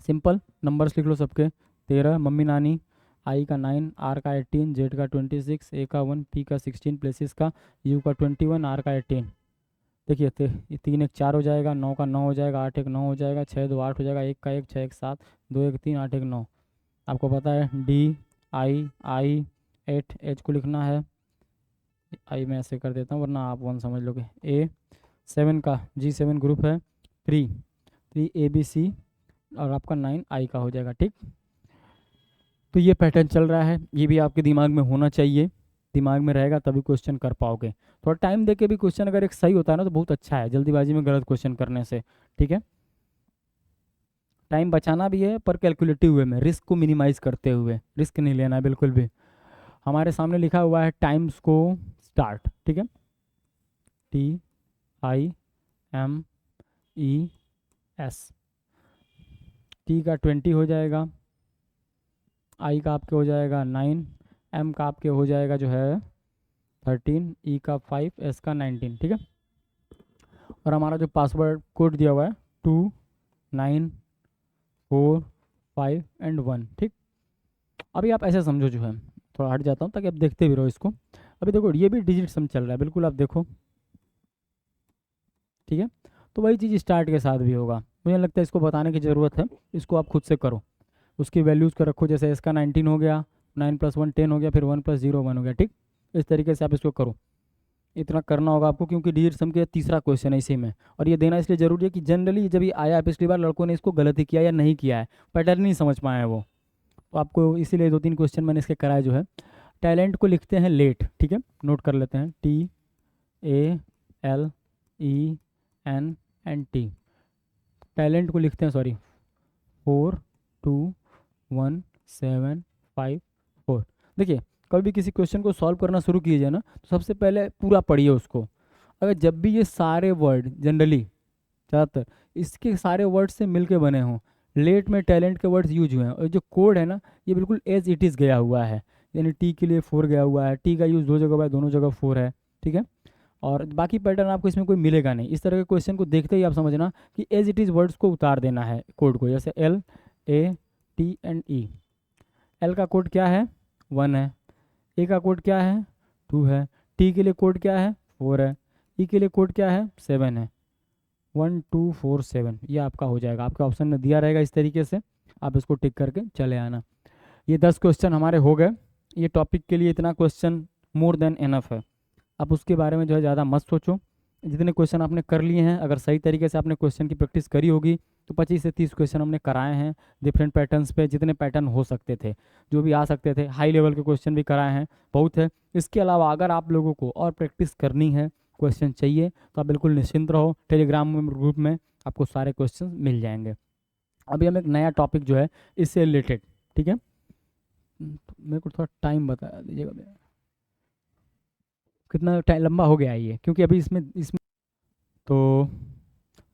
Simple, numbers लिख लो सबके। 13 मम्मी नानी, I का 9, R का 18, Z का 26, A का 1, P का 16, प्लेसेस का U का 21, R का 18। देखिए ये 3 1 4 हो जाएगा, 9 का 9 हो जाएगा, 8 1 9 हो जाएगा, 6 2 8 हो जाएगा, 1 का 1 6 1 7, 2 1 3 8 1 9। आपको पता है DI 8 H को लिखना है, आई मैं ऐसे कर देता हूँ वरना आप 1 समझ लोगे। A 7 का G7 ग्रुप है, 3 ABC और आपका 9 I का हो जाएगा। ठीक, तो ये पैटर्न चल रहा है, ये भी आपके दिमाग में होना चाहिए। दिमाग में रहेगा तभी क्वेश्चन कर पाओगे। थोड़ा टाइम दे के भी क्वेश्चन अगर एक सही होता है ना तो बहुत अच्छा है, जल्दीबाजी में गलत क्वेश्चन करने से। ठीक है, टाइम बचाना भी है पर कैलकुलेटिव वे में, रिस्क को मिनिमाइज करते हुए। रिस्क नहीं लेना है बिल्कुल भी। हमारे सामने लिखा हुआ है टाइम्स को स्टार्ट। ठीक है, TIMES टी का 20 हो जाएगा, आई का आपके हो जाएगा 9, एम का आपके हो जाएगा जो है 13, ई का 5, एस का 19, ठीक है। और हमारा जो पासवर्ड कोड दिया हुआ है 2 9 4 5 एंड 1, ठीक। अभी आप ऐसे समझो, जो है थोड़ा हट जाता हूँ ताकि आप देखते भी रहो इसको। अभी देखो ये भी डिजिट सम चल रहा है, बिल्कुल आप देखो, ठीक है। तो वही चीज़ स्टार्ट के साथ भी होगा, मुझे लगता है इसको बताने की ज़रूरत है, इसको आप खुद से करो, उसकी वैल्यूज़ को रखो। जैसे इसका 19 हो गया, 9 + 1 10 हो गया, फिर 1 + 0 1 हो गया, ठीक। इस तरीके से आप इसको करो, इतना करना होगा आपको, क्योंकि डिजिट सम के तीसरा क्वेश्चन है इसी में। और ये देना इसलिए ज़रूरी है कि जनरली जब ये आया पिछली बार लड़कों ने इसको गलत ही किया या नहीं किया है, पैटर्न नहीं समझ पाए हैं वो, तो आपको इसीलिए 2-3 क्वेश्चन मैंने इसके कराए जो है। टैलेंट को लिखते हैं लेट, ठीक है, नोट कर लेते हैं, TALENT। टैलेंट को लिखते हैं, सॉरी, 4 2 1 7 5 4। देखिए, कभी भी किसी क्वेश्चन को सॉल्व करना शुरू कीजिए ना, तो सबसे पहले पूरा पढ़िए उसको। अगर जब भी ये सारे वर्ड जनरली ज़्यादातर इसके सारे वर्ड से मिल के बने हों, लेट में टैलेंट के वर्ड्स यूज हुए हैं, और जो कोड है ना ये बिल्कुल एज इट इज़ गया हुआ है, यानी टी के लिए 4 गया हुआ है, टी का यूज़ 2 जगह हुआ है, दोनों जगह 4 है, ठीक है। और बाकी पैटर्न आपको इसमें कोई मिलेगा नहीं। इस तरह के क्वेश्चन को देखते ही आप समझना कि एज इट इज़ वर्ड्स को उतार देना है कोड को, जैसे LAT एंड E। एल का कोड क्या है, 1 है, ए का कोड क्या है, 2 है, टी के लिए कोड क्या है, 4 है, ई के लिए कोड क्या है, 7 है। 1 2 4 7 ये आपका हो जाएगा, आपके ऑप्शन में दिया रहेगा, इस तरीके से आप इसको टिक करके चले आना। ये 10 क्वेश्चन हमारे हो गए। ये टॉपिक के लिए इतना क्वेश्चन मोर देन इनफ है। अब उसके बारे में जो है ज़्यादा मत सोचो, जितने क्वेश्चन आपने कर लिए हैं, अगर सही तरीके से आपने क्वेश्चन की प्रैक्टिस करी होगी तो 25 से 30 क्वेश्चन हमने कराए हैं डिफरेंट पैटर्न्स पे, जितने पैटर्न हो सकते थे, जो भी आ सकते थे, हाई लेवल के क्वेश्चन भी कराए हैं, बहुत है। इसके अलावा अगर आप लोगों को और प्रैक्टिस करनी है, क्वेश्चन चाहिए, तो आप बिल्कुल निश्चिंत रहो, टेलीग्राम ग्रुप में आपको सारे क्वेश्चन मिल जाएंगे। अभी हम एक नया टॉपिक जो है इससे रिलेटेड, ठीक है, मेरे को थोड़ा टाइम बता दीजिएगा, कितना टाइम लंबा हो गया है ये, क्योंकि अभी इसमें इसमें तो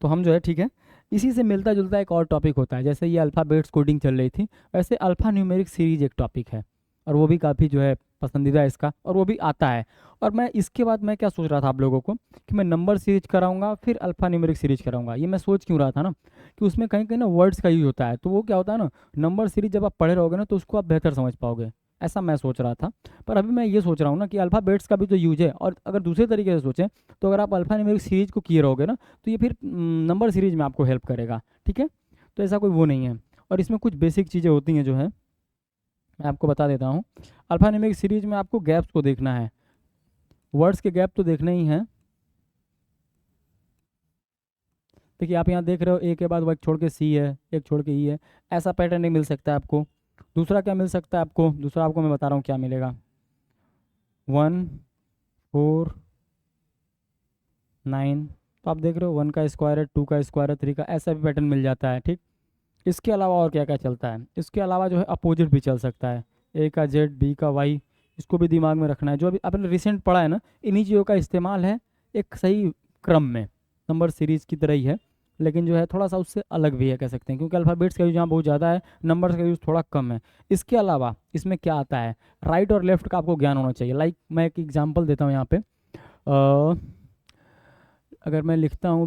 हम जो है, ठीक है, इसी से मिलता जुलता एक और टॉपिक होता है। जैसे ये अल्फ़ाबेट्स कोडिंग चल रही थी, वैसे अल्फ़ा न्यूमेरिक सीरीज एक टॉपिक है, और वो भी काफ़ी जो है पसंदीदा है इसका, और वो भी आता है। और मैं इसके बाद मैं क्या सोच रहा था आप लोगों को, कि मैं नंबर सीरीज कराऊंगा फिर अल्फ़ा न्यूमेरिक सीरीज कराऊंगा। ये मैं सोच क्यों रहा था ना, कि उसमें कहीं कहीं ना वर्ड्स का यूज होता है, तो वो क्या होता है ना, नंबर सीरीज जब आप पढ़े रहोगे ना तो उसको आप बेहतर समझ पाओगे, ऐसा मैं सोच रहा था। पर अभी मैं ये सोच रहा हूँ ना कि अल्फ़ाबेट्स का भी तो यूज है, और अगर दूसरे तरीके से सोचें तो अगर आप अल्फ़ा न्यूमेरिक सीरीज को किए रहोगे ना, तो ये फिर नंबर सीरीज में आपको हेल्प करेगा, ठीक है। तो ऐसा कोई वो नहीं है, और इसमें कुछ बेसिक चीज़ें होती हैं जो है मैं आपको बता देता हूँ। अल्फ़ा न्यूमेरिक सीरीज में आपको गैप्स को देखना है, वर्ड्स के गैप तो देखने ही हैं। देखिए आप यहाँ देख रहे हो, ए के बाद वो एक छोड़ के सी है, एक छोड़ के ई है, ऐसा पैटर्न नहीं मिल सकता है आपको। दूसरा क्या मिल सकता है आपको, दूसरा आपको मैं बता रहा हूँ क्या मिलेगा, 1 4 9, तो आप देख रहे हो 1 का स्क्वायर है, 2 का स्क्वायर है, 3 का, ऐसा भी पैटर्न मिल जाता है, ठीक। इसके अलावा और क्या क्या चलता है, इसके अलावा जो है अपोजिट भी चल सकता है, ए का जेड, बी का वाई, इसको भी दिमाग में रखना है। जो अभी आपने रिसेंट पढ़ा है ना, इन्हीं चीज़ों का इस्तेमाल है एक सही क्रम में, नंबर सीरीज़ की तरह ही है, लेकिन जो है थोड़ा सा उससे अलग भी है कह सकते हैं, क्योंकि अल्फ़ाबेट्स का यूज यहाँ बहुत ज़्यादा है, नंबर्स का यूज़ थोड़ा कम है। इसके अलावा इसमें क्या आता है, राइट और लेफ्ट का आपको ज्ञान होना चाहिए। लाइक मैं एक एग्जाम्पल देता हूँ यहाँ पे, अगर मैं लिखता हूँ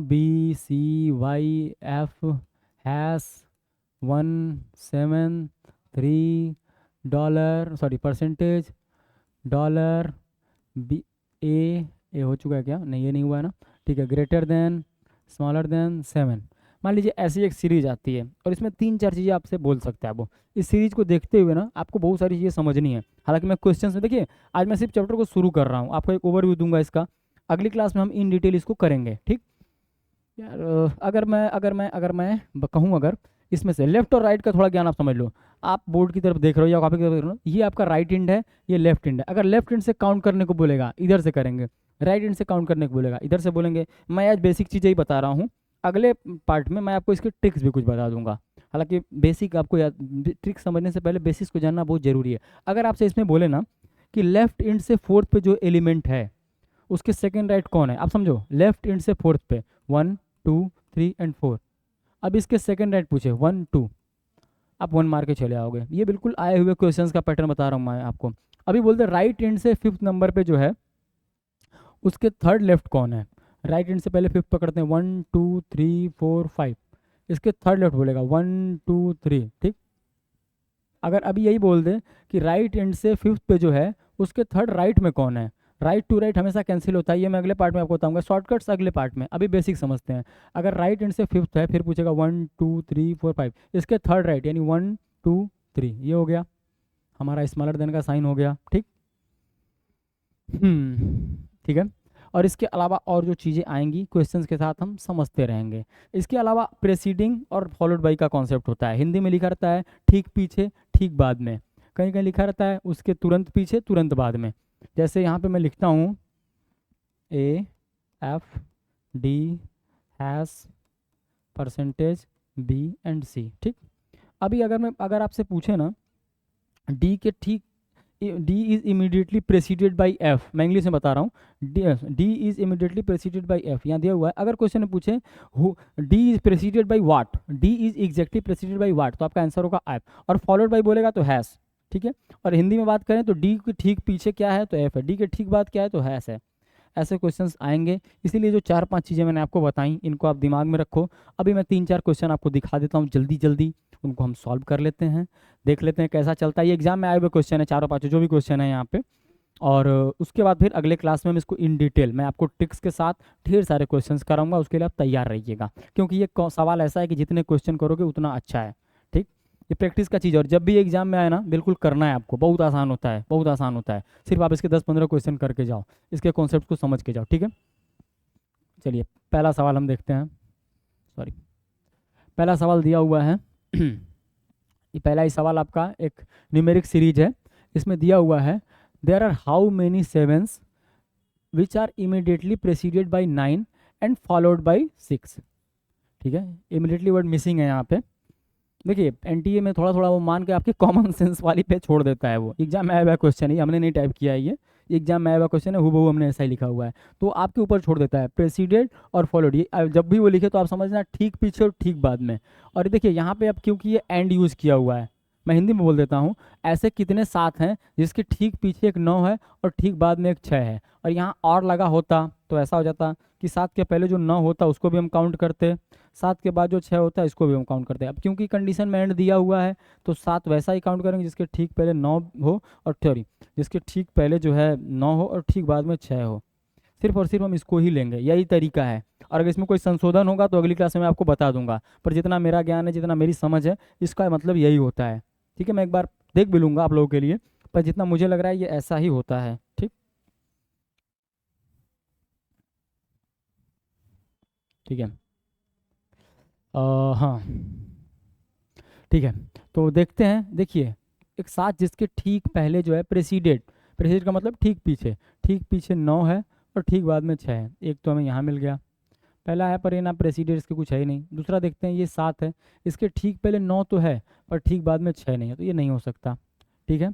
$173 सॉरी परसेंटेज डॉलर बी ए हो चुका है क्या, नहीं ये नहीं हुआ है ना, ठीक है, ग्रेटर देन स्मॉलर देन 7, मान लीजिए ऐसी एक सीरीज आती है, और इसमें 3-4 चीज़ें आपसे बोल सकते हैं। वो इस सीरीज को देखते हुए ना आपको बहुत सारी चीज़ें समझनी है। हालांकि मैं क्वेश्चन में, देखिए आज मैं सिर्फ चैप्टर को शुरू कर रहा हूँ, आपको एक ओवरव्यू दूंगा इसका, अगली क्लास में हम इन डिटेल इसको करेंगे, ठीक। यार कहूँ, अगर इसमें से लेफ्ट और राइट का थोड़ा ज्ञान आप समझ लो, आप बोर्ड की तरफ देख रहे हो या कॉपी की तरफ देख रहे हो, ये आपका राइट हैंड है, ये लेफ्ट हैंड है। अगर लेफ्ट हैंड से काउंट करने को बोलेगा इधर से करेंगे, राइट हैंड से काउंट करने को बोलेगा इधर से बोलेंगे। मैं आज बेसिक चीज़ें ही बता रहा हूँ, अगले पार्ट में मैं आपको इसके ट्रिक्स भी कुछ बता दूंगा। हालांकि बेसिक आपको याद, ट्रिक्स समझने से पहले बेसिक्स को जानना बहुत ज़रूरी है। अगर आपसे इसमें बोले ना कि लेफ्ट हैंड से फोर्थ पे जो एलिमेंट है उसके सेकेंड राइट कौन है, आप समझो, लेफ्ट हैंड से फोर्थ पे 1 2 3 एंड 4, अब इसके सेकेंड राइट पूछे 1 2, आप 1 मार के चले आओगे। ये बिल्कुल आए हुए क्वेश्चंस का पैटर्न बता रहा हूँ मैं आपको। अभी बोलते हैं राइट एंड से 5th नंबर पे जो है उसके थर्ड लेफ्ट कौन है। राइट एंड से पहले 5th पकड़ते हैं, 1 2 3 4 5, इसके थर्ड लेफ्ट बोलेगा 1 2 3, ठीक। अगर अभी यही बोल दे कि राइट एंड से 5th पे जो है उसके थर्ड राइट में कौन है, राइट टू राइट हमेशा कैंसिल होता है, ये मैं अगले पार्ट में आपको बताऊंगा, शॉर्टकट्स अगले पार्ट में, अभी बेसिक समझते हैं। अगर राइट एंड से 5th है फिर पूछेगा 1 2 3 4 5, इसके थर्ड राइट यानी 1 2 3, ये हो गया हमारा स्मॉलर देन का साइन हो गया, ठीक। ठीक है। और इसके अलावा और जो चीज़ें आएंगी क्वेश्चंस के साथ हम समझते रहेंगे। इसके अलावा प्रेसीडिंग और फॉलोड बाई का कॉन्सेप्ट होता है। हिंदी में लिखा रहता है ठीक पीछे ठीक बाद में, कहीं कहीं लिखा रहता है उसके तुरंत पीछे तुरंत बाद में। जैसे यहाँ पे मैं लिखता हूँ A F D hash percentage B and C, ठीक। अभी अगर आपसे पूछे ना डी के ठीक, D is immediately preceded by F, मैं इंग्लिश में बता रहा हूँ, D is immediately preceded by F, यहाँ दिया हुआ है। अगर क्वेश्चन में पूछे D is preceded by what, D is exactly preceded by what, तो आपका आंसर होगा एफ, और फॉलोड बाई बोलेगा तो हैश, ठीक है। और हिंदी में बात करें तो डी के ठीक पीछे क्या है तो एफ है, डी के ठीक बाद क्या है तो हैश है। ऐसे क्वेश्चंस आएंगे, इसीलिए जो 4-5 चीज़ें मैंने आपको बताई इनको आप दिमाग में रखो। अभी मैं 3-4 क्वेश्चन आपको दिखा देता हूँ जल्दी जल्दी, उनको हम सॉल्व कर लेते हैं, देख लेते हैं कैसा चलता है। ये एग्जाम में आए हुए क्वेश्चन है, चारों पाँचों जो भी क्वेश्चन है यहाँ पे। और उसके बाद फिर अगले क्लास में मैं इसको इन डिटेल मैं आपको ट्रिक्स के साथ ढेर सारे क्वेश्चंस कराऊंगा, उसके लिए आप तैयार रहिएगा, क्योंकि ये सवाल ऐसा है कि जितने क्वेश्चन करोगे उतना अच्छा है, ठीक। ये प्रैक्टिस का चीज़ है, और जब भी एग्जाम में आए ना बिल्कुल करना है आपको, बहुत आसान होता है, बहुत आसान होता है। सिर्फ आप इसके 10-15 क्वेश्चन करके जाओ, इसके कॉन्सेप्ट को समझ के जाओ, ठीक है। चलिए पहला सवाल हम देखते हैं। सॉरी, पहला सवाल दिया हुआ है ये पहला ही सवाल आपका एक न्यूमेरिक सीरीज है। इसमें दिया हुआ है there are how many sevens which are immediately preceded by 9 and followed by 6, ठीक है। इमीडिएटली वर्ड मिसिंग है यहाँ पे। देखिए एनटीए में थोड़ा थोड़ा वो मान के आपके कॉमन सेंस वाली पे छोड़ देता है, वो एग्जाम में आया हुआ क्वेश्चन है, हमने नहीं टाइप किया है, ये एग्जाम में आया हुआ क्वेश्चन है, हूबहू हमने ऐसा ही लिखा हुआ है, तो आपके ऊपर छोड़ देता है प्रेसिडेड और फॉलोड। ये जब भी वो लिखे तो आप समझना ठीक पीछे और ठीक बाद में। और देखिए यहाँ पे अब क्योंकि ये एंड यूज़ किया हुआ है, मैं हिंदी में बोल देता हूँ, ऐसे कितने 7 हैं जिसके ठीक पीछे एक 9 है और ठीक बाद में एक 6 है, और यहाँ और लगा होता तो ऐसा हो जाता कि 7 के पहले जो 9 होता उसको भी हम काउंट करते, 7 के बाद जो 6 होता है इसको भी हम काउंट करते हैं। अब क्योंकि कंडीशन में एंड दिया हुआ है तो 7 वैसा ही काउंट करेंगे जिसके ठीक पहले 9 हो, और सॉरी जिसके ठीक पहले जो है 9 हो और ठीक बाद में 6 हो, सिर्फ और सिर्फ हम इसको ही लेंगे, यही तरीका है। और अगर इसमें कोई संशोधन होगा तो अगली क्लास में मैं आपको बता दूंगा, पर जितना मेरा ज्ञान है, जितना मेरी समझ है, इसका मतलब यही होता है, ठीक है। मैं एक बार देख भी लूँगा आप लोगों के लिए, पर जितना मुझे लग रहा है ये ऐसा ही होता है, ठीक। ठीक है, हाँ ठीक है। तो देखते हैं, देखिए एक 7 जिसके ठीक पहले जो है प्रेसिडेड, प्रेसिडेड का मतलब ठीक पीछे 9 है और ठीक बाद में 6 है, एक तो हमें यहाँ मिल गया, पहला है पर ये ना प्रेसिडेड इसके कुछ है ही नहीं। दूसरा देखते हैं ये 7 है, इसके ठीक पहले 9 तो है पर ठीक बाद में 6 नहीं है, तो ये नहीं हो सकता, ठीक है।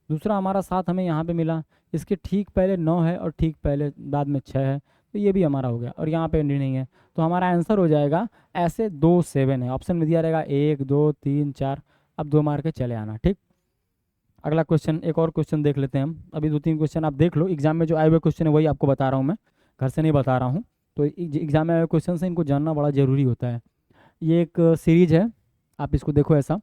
दूसरा हमारा 7 हमें यहाँ पे मिला, इसके ठीक पहले 9 है और ठीक पहले बाद में 6 है, तो ये भी हमारा हो गया, और यहाँ पे नहीं है, तो हमारा आंसर हो जाएगा ऐसे 2 7 है, ऑप्शन में दिया रहेगा 1 2 3 4, अब 2 मार के चले आना, ठीक। अगला क्वेश्चन, एक और क्वेश्चन देख लेते हैं हम, अभी 2-3 क्वेश्चन आप देख लो, एग्जाम में जो आए हुए क्वेश्चन है वही आपको बता रहा हूँ मैं, घर से नहीं बता रहा हूँ, तो एग्जाम में आए हुए क्वेश्चन से इनको जानना बड़ा ज़रूरी होता है। ये एक सीरीज है, आप इसको देखो ऐसा,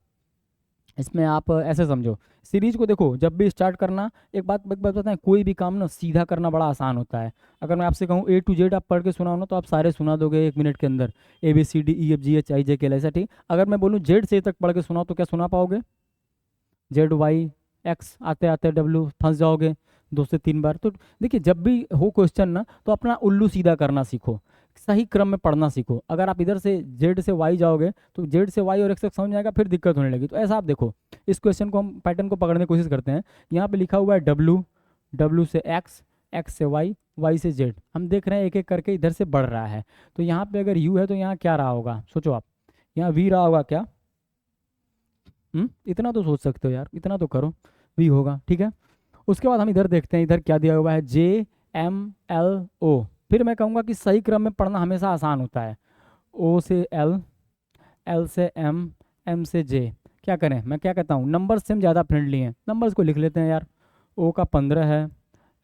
इसमें आप ऐसे समझो, सीरीज को देखो जब भी स्टार्ट करना, एक बात बताएं, कोई भी काम ना सीधा करना बड़ा आसान होता है। अगर मैं आपसे कहूँ A to Z आप पढ़ के सुनाओ ना तो आप सारे सुना दोगे 1 मिनट के अंदर, ABCDEFGHIJK, ऐसा, ठीक। अगर मैं बोलूँ जेड से तक पढ़ के सुनाओ तो क्या सुना पाओगे, ZY X आते आते W, फंस जाओगे 2 से 3 बार। तो देखिए जब भी हो क्वेश्चन ना तो अपना उल्लू सीधा करना सीखो, सही क्रम में पढ़ना सीखो। अगर आप इधर से जेड से वाई जाओगे तो जेड से वाई और एक्स तक समझ आएगा, फिर दिक्कत होने लगी। तो ऐसा आप देखो, इस क्वेश्चन को हम पैटर्न को पकड़ने की कोशिश करते हैं। यहाँ पे लिखा हुआ है डब्लू, डब्लू से एक्स, एक्स से वाई, वाई से जेड, हम देख रहे हैं एक एक करके इधर से बढ़ रहा है। तो यहाँ पे अगर यू है तो यहाँ क्या रहा होगा, सोचो आप, यहाँ वी रहा होगा क्या, इतना तो सोच सकते हो यार, इतना तो करो, वी होगा, ठीक है। उसके बाद हम इधर देखते हैं, इधर क्या दिया हुआ है, JMLO। फिर मैं कहूँगा कि सही क्रम में पढ़ना हमेशा आसान होता है, O से L, L से M, M से J, क्या करें, मैं क्या कहता हूँ, नंबर से हम ज़्यादा फ्रेंडली हैं, नंबर्स को लिख लेते हैं यार। ओ का 15 है,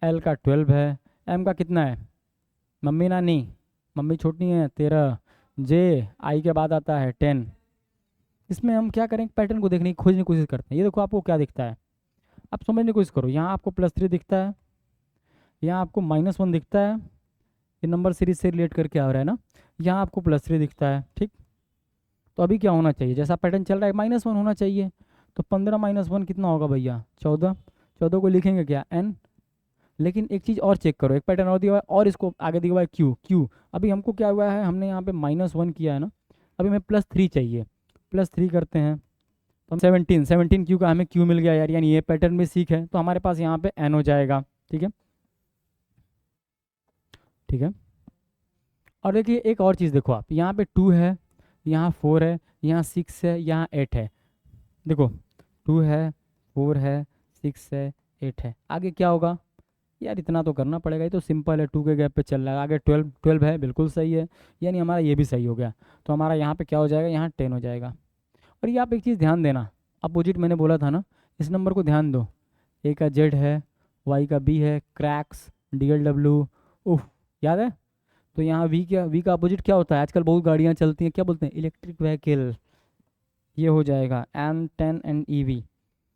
एल का 12 है, एम का कितना है, मम्मी नानी, मम्मी छोटी है 13, जे आई के बाद आता है 10। इसमें हम क्या करें, पैटर्न को देखने की खोजने की कोशिश करते हैं। ये देखो आपको क्या दिखता है, आप समझने की कोशिश करो। यहाँ आपको +3 दिखता है, यहाँ आपको -1 दिखता है, ये नंबर सीरीज से रिलेट करके आ रहा है ना। यहाँ आपको +3 दिखता है, ठीक। तो अभी क्या होना चाहिए, जैसा पैटर्न चल रहा है -1 होना चाहिए। तो 15 -1 कितना होगा भैया, 14। 14 को लिखेंगे क्या, n। लेकिन एक चीज़ और चेक करो, एक पैटर्न और दिया हुआ है और इसको आगे दिया हुआ है क्यू। क्यू अभी हमको क्या हुआ है, हमने यहाँ पे -1 किया है ना, अभी हमें +3 चाहिए। +3 करते हैं तो हम 17, 17 क्यू का हमें क्यू मिल गया यार, यानी ये पैटर्न भी सीख है, तो हमारे पास यहाँ पे n हो जाएगा। ठीक है, ठीक है। और देखिए एक और चीज़ देखो, आप यहाँ पे 2 है, यहाँ 4 है, यहाँ 6 है, यहाँ 8 है। देखो 2 है, 4 है, 6 है, 8 है, आगे क्या होगा यार, इतना तो करना पड़ेगा, ये तो सिंपल है, 2 के गैप पे चल रहा है। आगे 12, 12 है, बिल्कुल सही है, यानी हमारा ये भी सही हो गया। तो हमारा यहाँ पे क्या हो जाएगा, यहाँ 10 हो जाएगा। और ये आप एक चीज़ ध्यान देना, अपोजिट मैंने बोला था ना, इस नंबर को ध्यान दो। ए का जेड है, वाई का बी है, क्रैक्स, डी एल डब्ल्यू, उफ, याद है। तो यहाँ वी का अपोजिट क्या होता है, आजकल बहुत गाड़ियाँ चलती हैं, क्या बोलते हैं, इलेक्ट्रिक व्हीकल। ये हो जाएगा M10 एंड EV।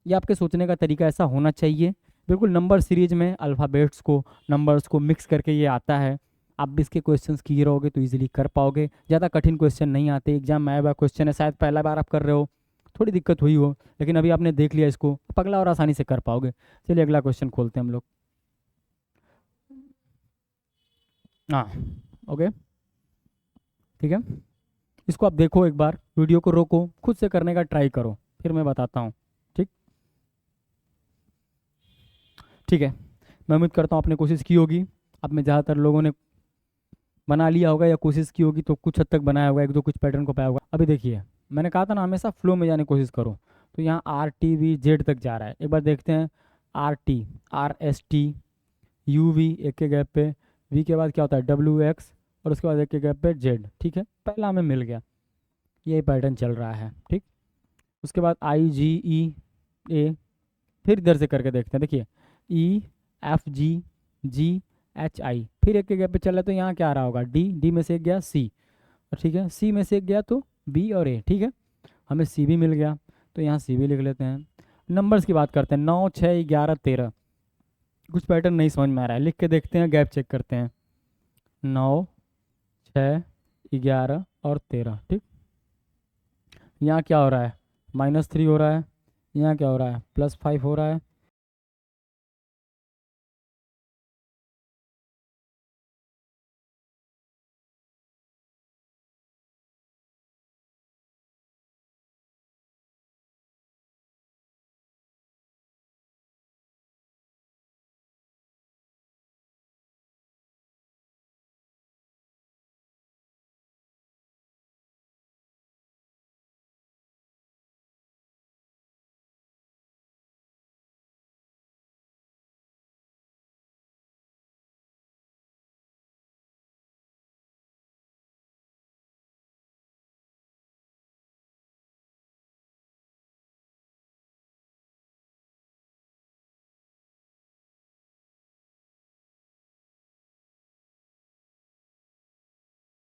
ये आपके सोचने का तरीका ऐसा होना चाहिए। बिल्कुल नंबर सीरीज में अल्फ़ाबेट्स को, नंबर्स को मिक्स करके ये आता है। आप भी इसके क्वेश्चंस किए रहोगे तो इजीली कर पाओगे, ज़्यादा कठिन क्वेश्चन नहीं आते। एग्जाम में आया हुआ क्वेश्चन है, शायद पहला बार आप कर रहे हो, थोड़ी दिक्कत हुई हो, लेकिन अभी आपने देख लिया इसको, आप अगला और आसानी से कर पाओगे। चलिए अगला क्वेश्चन खोलते हैं हम लोग। हाँ, ओके, ठीक है। इसको आप देखो, एक बार वीडियो को रोको, खुद से करने का ट्राई करो, फिर मैं बताता हूँ। ठीक, ठीक है। मैं उम्मीद करता हूँ आपने कोशिश की होगी। अब में ज़्यादातर लोगों ने बना लिया होगा या कोशिश की होगी, तो कुछ हद तक बनाया होगा, एक दो कुछ पैटर्न को पाया होगा। अभी देखिए, मैंने कहा था ना हमेशा फ्लो में जाने की कोशिश करो। तो यहाँ RTVZ तक जा रहा है, एक बार देखते हैं। RT, RST, UV एक के गैप पे, V के बाद क्या होता है WX, और उसके बाद एक के गैप पे Z। ठीक है, पहला हमें मिल गया, यही पैटर्न चल रहा है। ठीक, उसके बाद IGEA, फिर इधर से करके देखते हैं। देखिए EFGGHI, फिर एक के गैप पे चल रहा है, तो यहाँ क्या आ रहा होगा, डी में से एक गया C, और ठीक है, C में से एक गया तो B और A। ठीक है, हमें C भी मिल गया, तो यहाँ C भी लिख लेते हैं। नंबर्स की बात करते हैं, 9, 6, 11, 13। कुछ पैटर्न नहीं समझ में आ रहा है, लिख के देखते हैं, गैप चेक करते हैं। 9, 6, 11 और 13। ठीक, यहाँ क्या हो रहा है, -3 हो रहा है, यहाँ क्या हो रहा है, +5 हो रहा है,